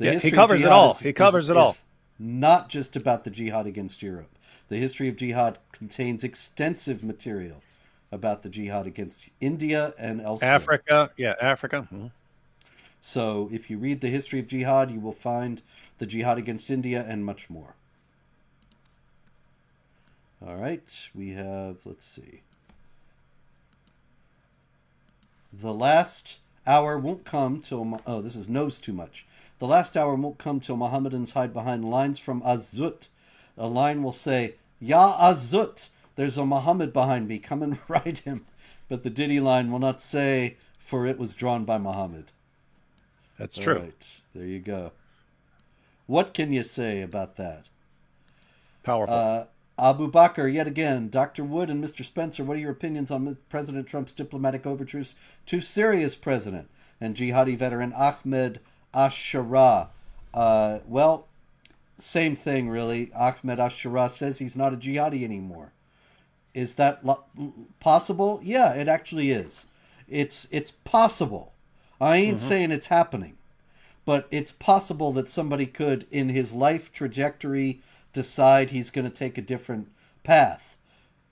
[SPEAKER 2] He covers it all. He covers it all.
[SPEAKER 1] Not just about the jihad against Europe. The History of Jihad contains extensive material about the jihad against India and elsewhere.
[SPEAKER 2] Africa. Mm-hmm.
[SPEAKER 1] So if you read The History of Jihad, you will find the jihad against India and much more. All right, we have, let's see. The last hour won't come till, this is knows too much. The last hour won't come till Mohammedans hide behind lines from Azut. A line will say, Ya Azut, there's a Muhammad behind me, come and ride him. But the ditty line will not say, for it was drawn by Muhammad.
[SPEAKER 2] That's true.
[SPEAKER 1] All right, there you go. What can you say about that?
[SPEAKER 2] Powerful.
[SPEAKER 1] Abu Bakr, yet again. Dr. Wood and Mr. Spencer, what are your opinions on President Trump's diplomatic overtures to Syria's president and jihadi veteran Ahmed Ashara? Well, same thing, really. Ahmed Ashara says he's not a jihadi anymore. Is that possible? Yeah, it actually is. It's possible. I ain't saying it's happening, but it's possible that somebody could, in his life trajectory, decide he's going to take a different path.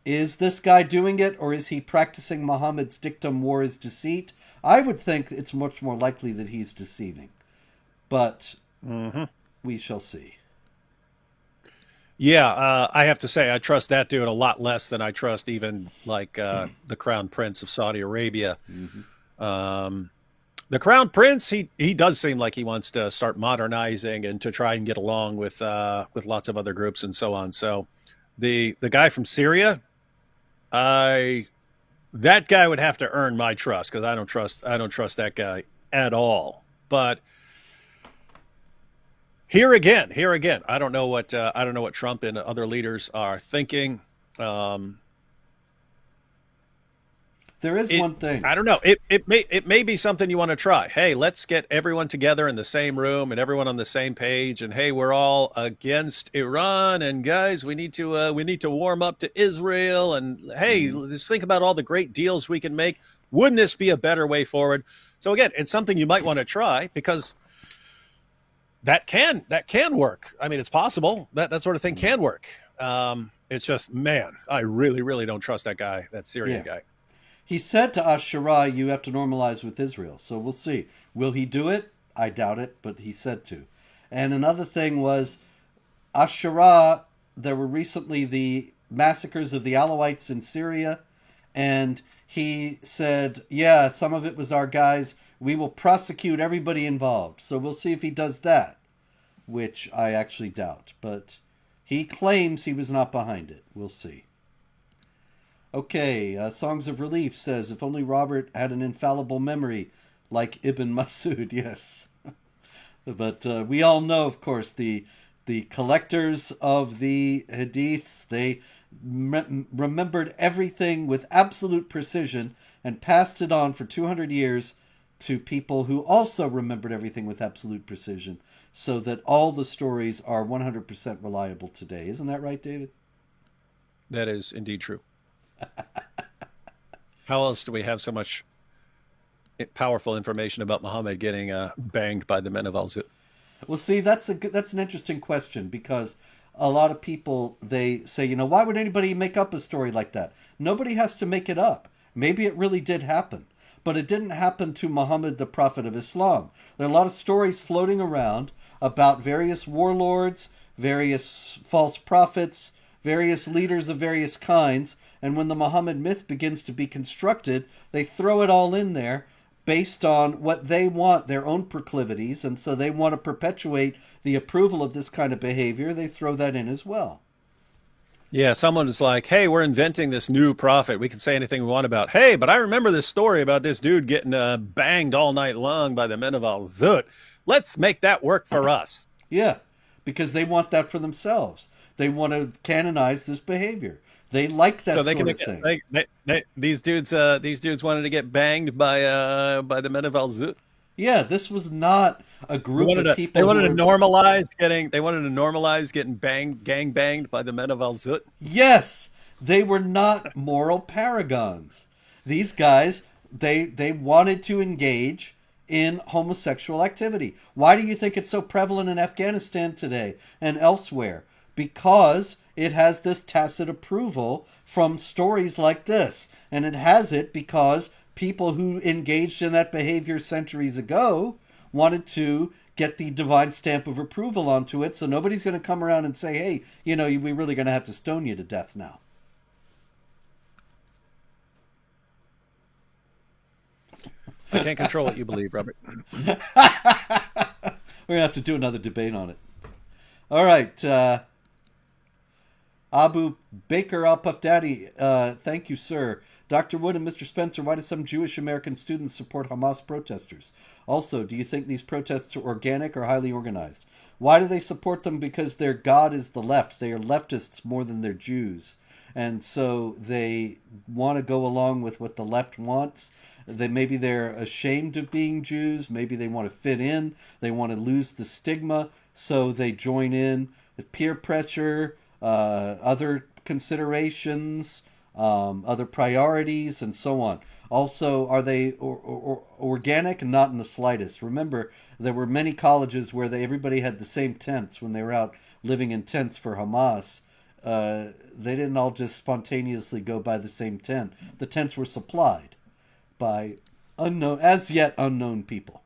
[SPEAKER 1] Is this guy doing it, or is he practicing Muhammad's dictum, war is deceit? I would think it's much more likely that he's deceiving, but we shall see.
[SPEAKER 2] Yeah, I have to say, I trust that dude a lot less than I trust even like the Crown Prince of Saudi Arabia. The Crown Prince, he does seem like he wants to start modernizing and to try and get along with lots of other groups and so on. So the guy from Syria, that guy would have to earn my trust, because I don't trust that guy at all. But here again, I don't know what Trump and other leaders are thinking.
[SPEAKER 1] There is one thing.
[SPEAKER 2] I don't know. It may be something you want to try. Hey, let's get everyone together in the same room and everyone on the same page. And hey, we're all against Iran. And guys, we need to warm up to Israel. And hey, let's think about all the great deals we can make. Wouldn't this be a better way forward? So again, it's something you might want to try, because that can work. I mean, it's possible that sort of thing can work. It's just, man, I really don't trust that guy, that Syrian guy.
[SPEAKER 1] He said to Ash-Shara, you have to normalize with Israel. So we'll see. Will he do it? I doubt it, but he said to. And another thing was, Ash-Shara, there were recently the massacres of the Alawites in Syria, and he said, yeah, some of it was our guys. We will prosecute everybody involved. So we'll see if he does that, which I actually doubt. But he claims he was not behind it. We'll see. Okay, Songs of Relief says, if only Robert had an infallible memory like Ibn Masud. Yes. But we all know, of course, the collectors of the hadiths, they remembered everything with absolute precision and passed it on for 200 years to people who also remembered everything with absolute precision, so that all the stories are 100% reliable today. Isn't that right, David?
[SPEAKER 2] That is indeed true. How else do we have so much powerful information about Muhammad getting banged by the men of Al-Zut?
[SPEAKER 1] Well, see, that's an interesting question, because a lot of people, they say, why would anybody make up a story like that? Nobody has to make it up. Maybe it really did happen, but it didn't happen to Muhammad, the Prophet of Islam. There are a lot of stories floating around about various warlords, various false prophets, various leaders of various kinds. And when the Muhammad myth begins to be constructed, they throw it all in there based on what they want, their own proclivities. And so they want to perpetuate the approval of this kind of behavior. They throw that in as well.
[SPEAKER 2] Yeah, someone is like, hey, we're inventing this new prophet. We can say anything we want about. Hey, but I remember this story about this dude getting banged all night long by the men of Al-Zut. Let's make that work for us.
[SPEAKER 1] Yeah, because they want that for themselves. They want to canonize this behavior. They like that sort of thing.
[SPEAKER 2] These dudes wanted to get banged by the men of Al-Zut.
[SPEAKER 1] Yeah, this was not a group of people.
[SPEAKER 2] They wanted to normalize getting gang banged by the men of Al-Zut.
[SPEAKER 1] Yes, they were not moral paragons. These guys, they wanted to engage in homosexual activity. Why do you think it's so prevalent in Afghanistan today and elsewhere? Because it has this tacit approval from stories like this. And it has it because people who engaged in that behavior centuries ago wanted to get the divine stamp of approval onto it. So nobody's going to come around and say, hey, we're really going to have to stone you to death now.
[SPEAKER 2] I can't control what you believe, Robert.
[SPEAKER 1] We're going to have to do another debate on it. All right. Abu Baker Al Puff Daddy, thank you, sir. Dr. Wood and Mr. Spencer, why do some Jewish American students support Hamas protesters? Also, do you think these protests are organic or highly organized? Why do they support them? Because their God is the left. They are leftists more than they're Jews. And so they want to go along with what the left wants. Maybe they're ashamed of being Jews. Maybe they want to fit in. They want to lose the stigma. So they join in. Peer pressure, other considerations, other priorities, and so on. Also, are they organic? Not in the slightest. Remember, there were many colleges where everybody had the same tents when they were out living in tents for Hamas. They didn't all just spontaneously go by the same tent. The tents were supplied by as yet unknown people.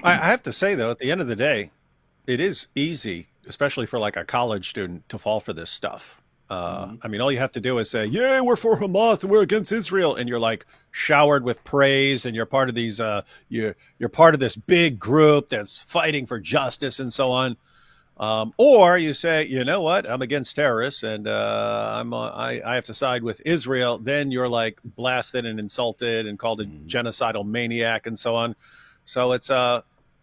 [SPEAKER 2] I have to say, though, at the end of the day, it is easy, especially for like a college student, to fall for this stuff. I mean, all you have to do is say, "Yeah, we're for Hamas and we're against Israel," and you're like showered with praise, and you're part of these. You're part of this big group that's fighting for justice and so on. Or you say, you know what, I'm against terrorists, and I have to side with Israel. Then you're like blasted and insulted and called a genocidal maniac and so on. So it's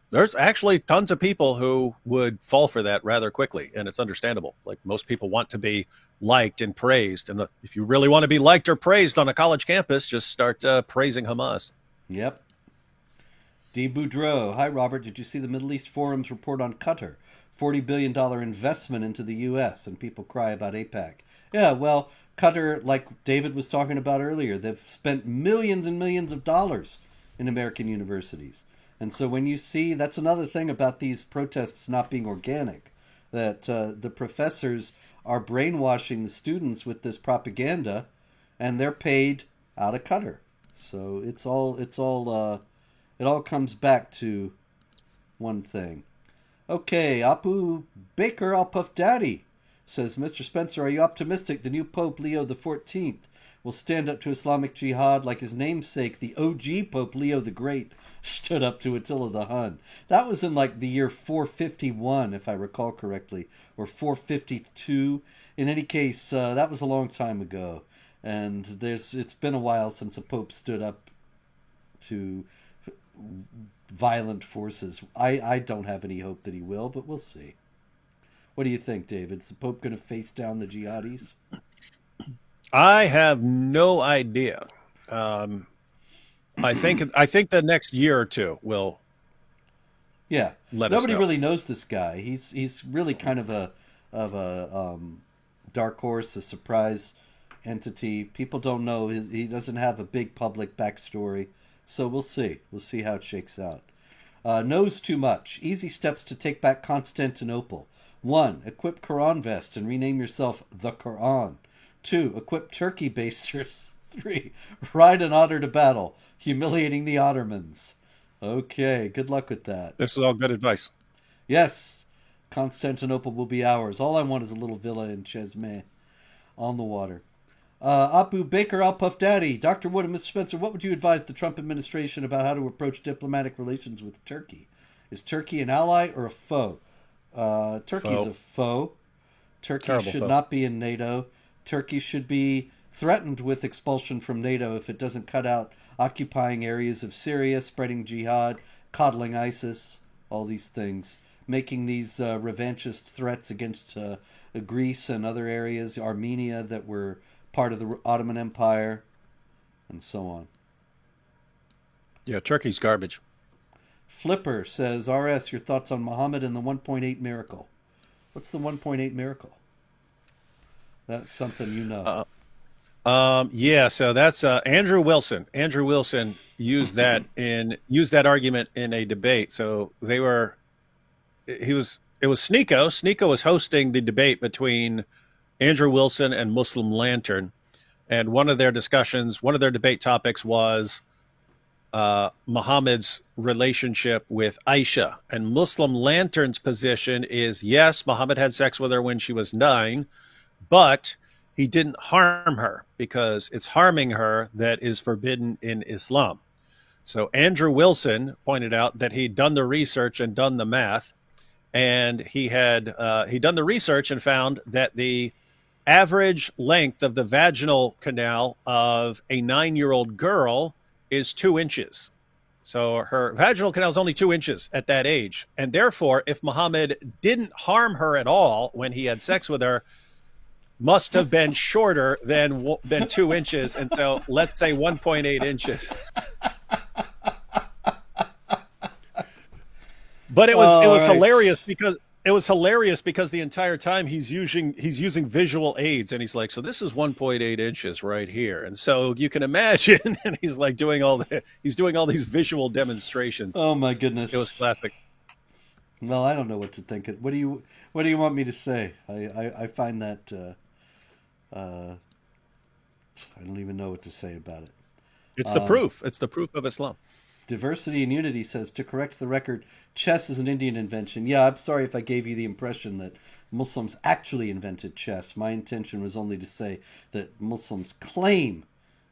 [SPEAKER 2] there's actually tons of people who would fall for that rather quickly, and it's understandable. Like most people want to be liked and praised, and if you really want to be liked or praised on a college campus, just start praising Hamas.
[SPEAKER 1] Yep. D. Boudreau. Hi, Robert. Did you see the Middle East Forum's report on Qatar? $40 billion investment into the U.S., and people cry about APAC. Yeah, well, Qatar, like David was talking about earlier, they've spent millions and millions of dollars in American universities. And so when you see, that's another thing about these protests not being organic, that the professors are brainwashing the students with this propaganda, and they're paid out of Qatar. So it all comes back to one thing. Okay, Apu Baker, I'll Puff Daddy says, Mr. Spencer, are you optimistic the new Pope Leo XIV will stand up to Islamic Jihad like his namesake, the OG Pope Leo the Great, stood up to Attila the Hun? That was in like the year 451, if I recall correctly, or 452. In any case, that was a long time ago, and it's been a while since a pope stood up to violent forces. I don't have any hope that he will, but we'll see. What do you think, David? Is the Pope going to face down the jihadis?
[SPEAKER 2] I have no idea. I think the next year or two will.
[SPEAKER 1] Yeah,
[SPEAKER 2] let
[SPEAKER 1] nobody
[SPEAKER 2] us know.
[SPEAKER 1] really knows this guy. He's really kind of a dark horse, a surprise entity. People don't know. He doesn't have a big public backstory. So we'll see. We'll see how it shakes out. Knows too much. Easy steps to take back Constantinople. 1. Equip Quran vests and rename yourself the Quran. 2. Equip turkey basters. 3. Ride an otter to battle, humiliating the Ottomans. Okay, good luck with that.
[SPEAKER 2] This is all good advice.
[SPEAKER 1] Yes, Constantinople will be ours. All I want is a little villa in Chesme on the water. Apu Baker, I'll Puff Daddy. Dr. Wood and Mr. Spencer, what would you advise the Trump administration about how to approach diplomatic relations with Turkey? Is Turkey an ally or a foe? Turkey's a foe. Turkey
[SPEAKER 2] Terrible
[SPEAKER 1] should
[SPEAKER 2] foe.
[SPEAKER 1] not be in NATO. Turkey should be threatened with expulsion from NATO if it doesn't cut out occupying areas of Syria, spreading jihad, coddling ISIS, all these things, making these revanchist threats against Greece and other areas, Armenia, that were part of the Ottoman Empire, and so on.
[SPEAKER 2] Yeah, Turkey's garbage.
[SPEAKER 1] Flipper says, RS, your thoughts on Muhammad and the 1.8 miracle. What's the 1.8 miracle? That's something you know.
[SPEAKER 2] Yeah, so that's Andrew Wilson. Andrew Wilson used that argument in a debate. So it was Sneeko. Sneeko was hosting the debate between Andrew Wilson and Muslim Lantern, and one of their debate topics was Muhammad's relationship with Aisha. And Muslim Lantern's position is, yes, Muhammad had sex with her when she was 9, but he didn't harm her because it's harming her that is forbidden in Islam. So Andrew Wilson pointed out that he'd done the research and done the math, and he'd done the research and found that the average length of the vaginal canal of a 9-year-old girl is 2 inches. So her vaginal canal is only 2 inches at that age. And therefore, if Muhammad didn't harm her at all when he had sex with her, must have been shorter than 2 inches. And so let's say 1.8 inches. But it was
[SPEAKER 1] right.
[SPEAKER 2] hilarious because the entire time he's using visual aids, and he's like, so this is 1.8 inches right here, and so you can imagine, and he's like doing all these visual demonstrations.
[SPEAKER 1] Oh my goodness,
[SPEAKER 2] it was classic.
[SPEAKER 1] Well, I don't know what to think. What do you want me to say? I find that I don't even know what to say about it.
[SPEAKER 2] It's the proof. It's the proof of Islam.
[SPEAKER 1] Diversity and Unity says, to correct the record, chess is an Indian invention. Yeah, I'm sorry if I gave you the impression that Muslims actually invented chess. My intention was only to say that Muslims claim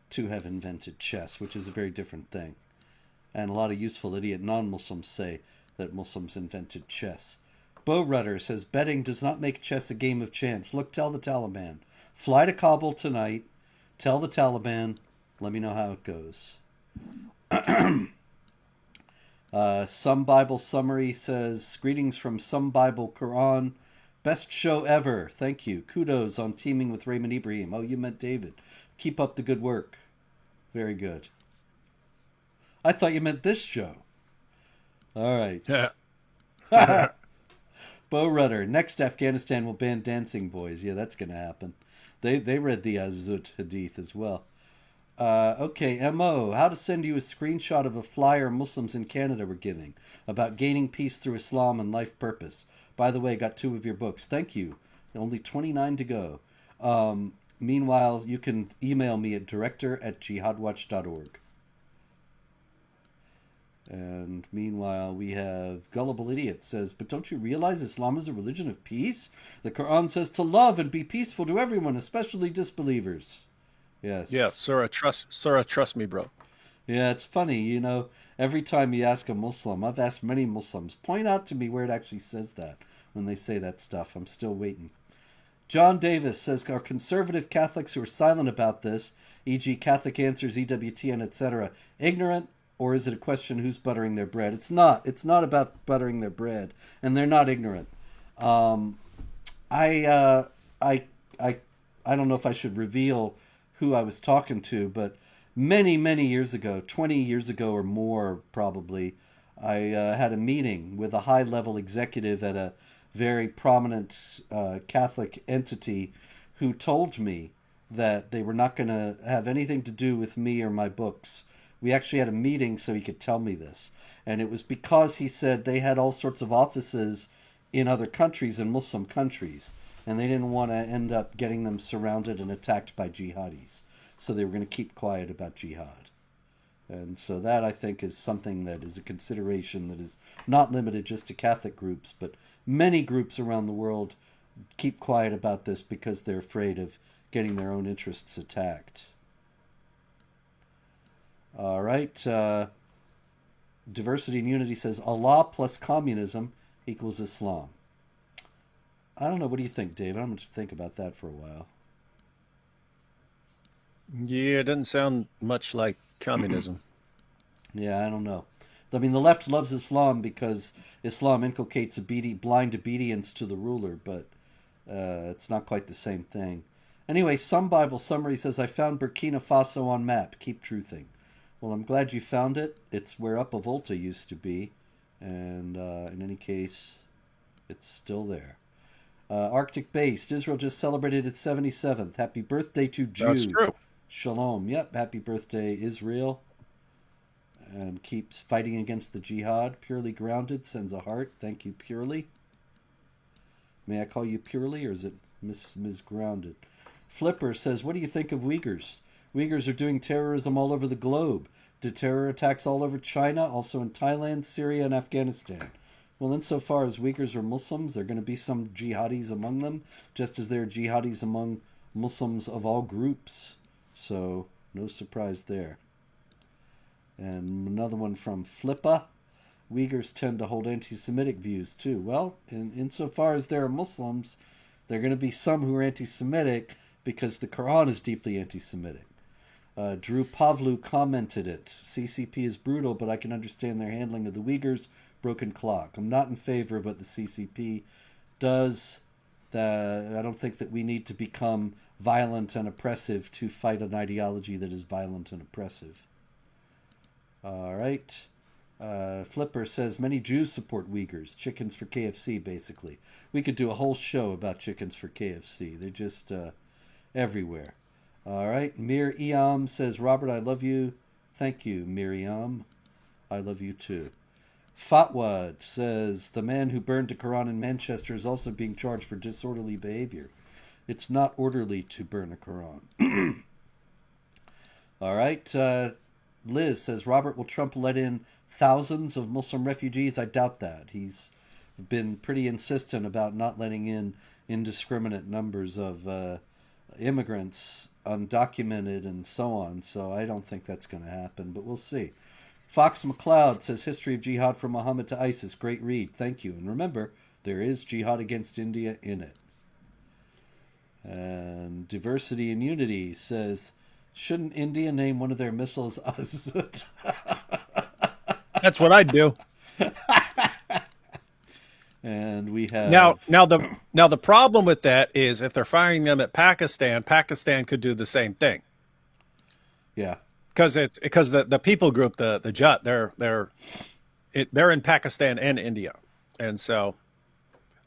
[SPEAKER 1] to have invented chess, which is a very different thing. And a lot of useful idiot non-Muslims say that Muslims invented chess. Bo Rudder says, betting does not make chess a game of chance. Look, tell the Taliban. Fly to Kabul tonight. Tell the Taliban. Let me know how it goes. Some Bible Summary says, greetings from Some Bible Quran. Best show ever. Thank you. Kudos on teaming with Raymond Ibrahim. Oh, you meant David. Keep up the good work. Very good. I thought you meant this show. All right.
[SPEAKER 2] Yeah.
[SPEAKER 1] Bo Rudder. Next, Afghanistan will ban dancing boys. Yeah, that's going to happen. They read the Azut Hadith as well. Okay, M.O. How to send you a screenshot of a flyer Muslims in Canada were giving about gaining peace through Islam and life purpose. By the way, got 2 of your books. Thank you. Only 29 to go. Meanwhile, you can email me at director@jihadwatch.org. And meanwhile, we have Gullible Idiot says, but don't you realize Islam is a religion of peace? The Quran says to love and be peaceful to everyone, especially disbelievers. Yes.
[SPEAKER 2] Yeah, Surah, trust me, bro.
[SPEAKER 1] Yeah, it's funny, you know, every time you ask a Muslim, I've asked many Muslims, point out to me where it actually says that when they say that stuff. I'm still waiting. John Davis says, are conservative Catholics who are silent about this, e.g. Catholic Answers, EWTN, etc., ignorant, or is it a question who's buttering their bread? It's not. It's not about buttering their bread, and they're not ignorant. I don't know if I should reveal who I was talking to, but many, many years ago, 20 years ago or more probably, I had a meeting with a high-level executive at a very prominent Catholic entity who told me that they were not going to have anything to do with me or my books. We actually had a meeting so he could tell me this. And it was because he said they had all sorts of offices in other countries, in Muslim countries, and they didn't want to end up getting them surrounded and attacked by jihadis. So they were going to keep quiet about jihad. And so that, I think, is something that is a consideration that is not limited just to Catholic groups, but many groups around the world keep quiet about this because they're afraid of getting their own interests attacked. All right. Diversity and Unity says Allah plus communism equals Islam. I don't know. What do you think, David? I'm going to think about that for a while.
[SPEAKER 2] Yeah, it doesn't sound much like communism.
[SPEAKER 1] Yeah, I don't know. I mean, the left loves Islam because Islam inculcates blind obedience to the ruler, but it's not quite the same thing. Anyway, Some Bible Summary says, I found Burkina Faso on map. Keep truthing. Well, I'm glad you found it. It's where Upper Volta used to be. And in any case, it's still there. Arctic Based. Israel just celebrated its 77th. Happy birthday to Jude.
[SPEAKER 2] That's true.
[SPEAKER 1] Shalom. Yep, happy birthday, Israel. And keeps fighting against the jihad. Purely Grounded sends a heart. Thank you, Purely. May I call you Purely, or is it Ms. Grounded? Flipper says, what do you think of Uyghurs? Uyghurs are doing terrorism all over the globe. Did terror attacks all over China, also in Thailand, Syria, and Afghanistan. Well, insofar as Uyghurs are Muslims, there are going to be some jihadis among them, just as there are jihadis among Muslims of all groups. So, no surprise there. And another one from Flippa. Uyghurs tend to hold anti-Semitic views, too. Well, insofar as there are Muslims, there are going to be some who are anti-Semitic because the Quran is deeply anti-Semitic. Drew Pavlu commented it. CCP is brutal, but I can understand their handling of the Uyghurs. Broken clock. I'm not in favor of what the CCP does. I don't think that we need to become violent and oppressive to fight an ideology that is violent and oppressive. All right. Flipper says many Jews support Uyghurs. Chickens for KFC, basically. We could do a whole show about chickens for KFC. They're just everywhere. All right. Mir Iam says, Robert, I love you. Thank you, Miriam. I love you too. Fatwa says, the man who burned the Quran in Manchester is also being charged for disorderly behavior. It's not orderly to burn a Quran. All right. Liz says, Robert, will Trump let in thousands of Muslim refugees? I doubt that. He's been pretty insistent about not letting in indiscriminate numbers of immigrants, undocumented and so on. So I don't think that's going to happen, but we'll see. Fox McCloud says, History of Jihad from Muhammad to ISIS. Great read. Thank you. And remember, there is Jihad against India in it. And Diversity and Unity says, shouldn't India name one of their missiles Azut?
[SPEAKER 2] That's what I'd do.
[SPEAKER 1] And we have
[SPEAKER 2] now the problem with that is if they're firing them at Pakistan, Pakistan could do the same thing.
[SPEAKER 1] Yeah,
[SPEAKER 2] because the people group, the Jihad, they're in Pakistan and India, and so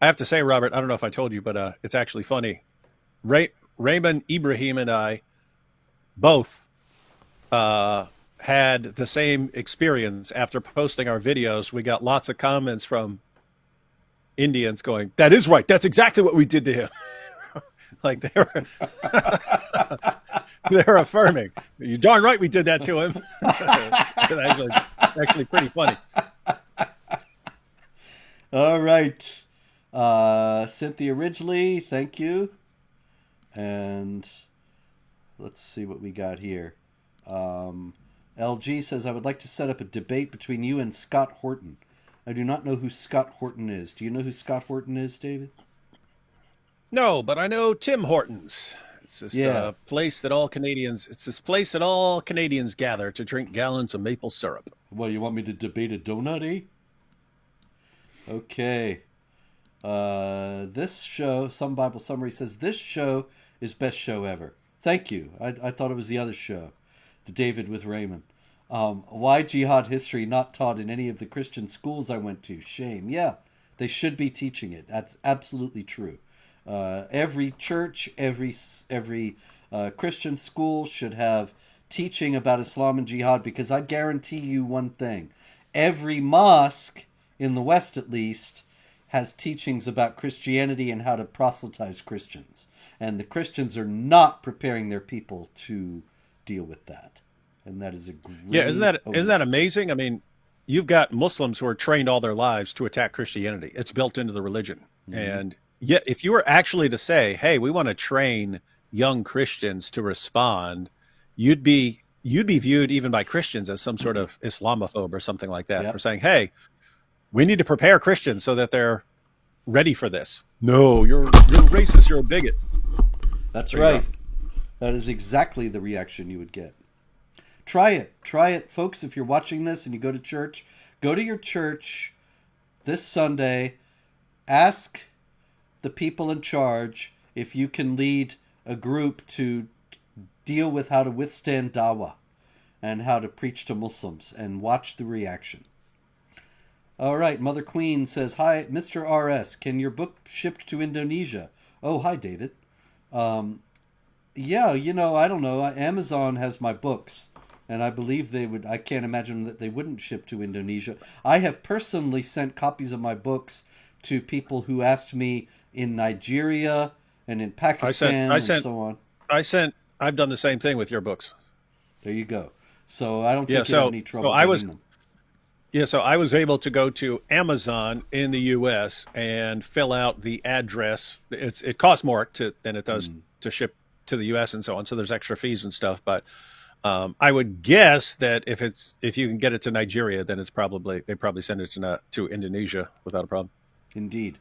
[SPEAKER 2] I have to say, Robert, I don't know if I told you, but it's actually funny. Raymond Ibrahim and I both had the same experience after posting our videos. We got lots of comments from Indians going, "That is right. That's exactly what we did to him." Like they were they're affirming. You're darn right we did that to him. actually pretty funny.
[SPEAKER 1] All right. Cynthia Ridgely, thank you. And let's see what we got here. LG says, I would like to set up a debate between you and Scott Horton. I do not know who Scott Horton is. Do you know who Scott Horton is, David?
[SPEAKER 2] No, but I know Tim Hortons. It's this place that all Canadians. It's this place that all Canadians gather to drink gallons of maple syrup.
[SPEAKER 1] Well, you want me to debate a donut, eh? Okay. This show, Some Bible Summary says, this show is best show ever. Thank you. I thought it was the other show, the David with Raymond. Why jihad history not taught in any of the Christian schools I went to? Shame. Yeah, they should be teaching it. That's absolutely true. Every church, every Christian school should have teaching about Islam and jihad, because I guarantee you one thing. Every mosque, in the West at least, has teachings about Christianity and how to proselytize Christians. And the Christians are not preparing their people to deal with that. And that is a great
[SPEAKER 2] isn't that amazing? I mean, you've got Muslims who are trained all their lives to attack Christianity. It's built into the religion. Mm-hmm. And yet, if you were actually to say, hey, we want to train young Christians to respond, you'd be viewed even by Christians as some sort of Islamophobe or something like that, for saying, hey, we need to prepare Christians so that they're ready for this. No, you're racist, you're a bigot.
[SPEAKER 1] That's right. That is exactly the reaction you would get. Try it, folks. If you're watching this and you go to church, go to your church this Sunday. Ask the people in charge if you can lead a group to deal with how to withstand dawah and how to preach to Muslims, and watch the reaction. All right, Mother Queen says, hi, Mr. RS, can your book shipped to Indonesia? Oh, hi, David. Yeah, I don't know. Amazon has my books, and I believe they would. I can't imagine that they wouldn't ship to Indonesia. I have personally sent copies of my books to people who asked me in Nigeria and in Pakistan and so on.
[SPEAKER 2] I've done the same thing with your books.
[SPEAKER 1] There you go. So I don't think you have any trouble getting them.
[SPEAKER 2] Yeah, so I was able to go to Amazon in the U.S. and fill out the address. It costs more than it does to ship to the U.S. and so on. So there's extra fees and stuff. But I would guess that if you can get it to Nigeria, then they probably send it to Indonesia without a problem.
[SPEAKER 1] Indeed.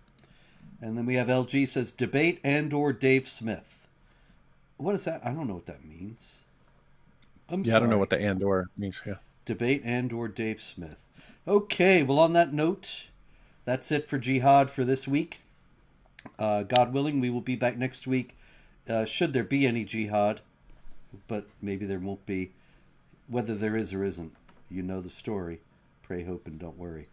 [SPEAKER 1] And then we have LG says, debate and/or Dave Smith. What is that? I don't know what that means.
[SPEAKER 2] I don't know what the and/or means. Yeah.
[SPEAKER 1] Debate and/or Dave Smith. Okay, well, on that note, that's it for Jihad for this week. God willing, we will be back next week, should there be any Jihad, but maybe there won't be. Whether there is or isn't, you know the story. Pray, hope, and don't worry.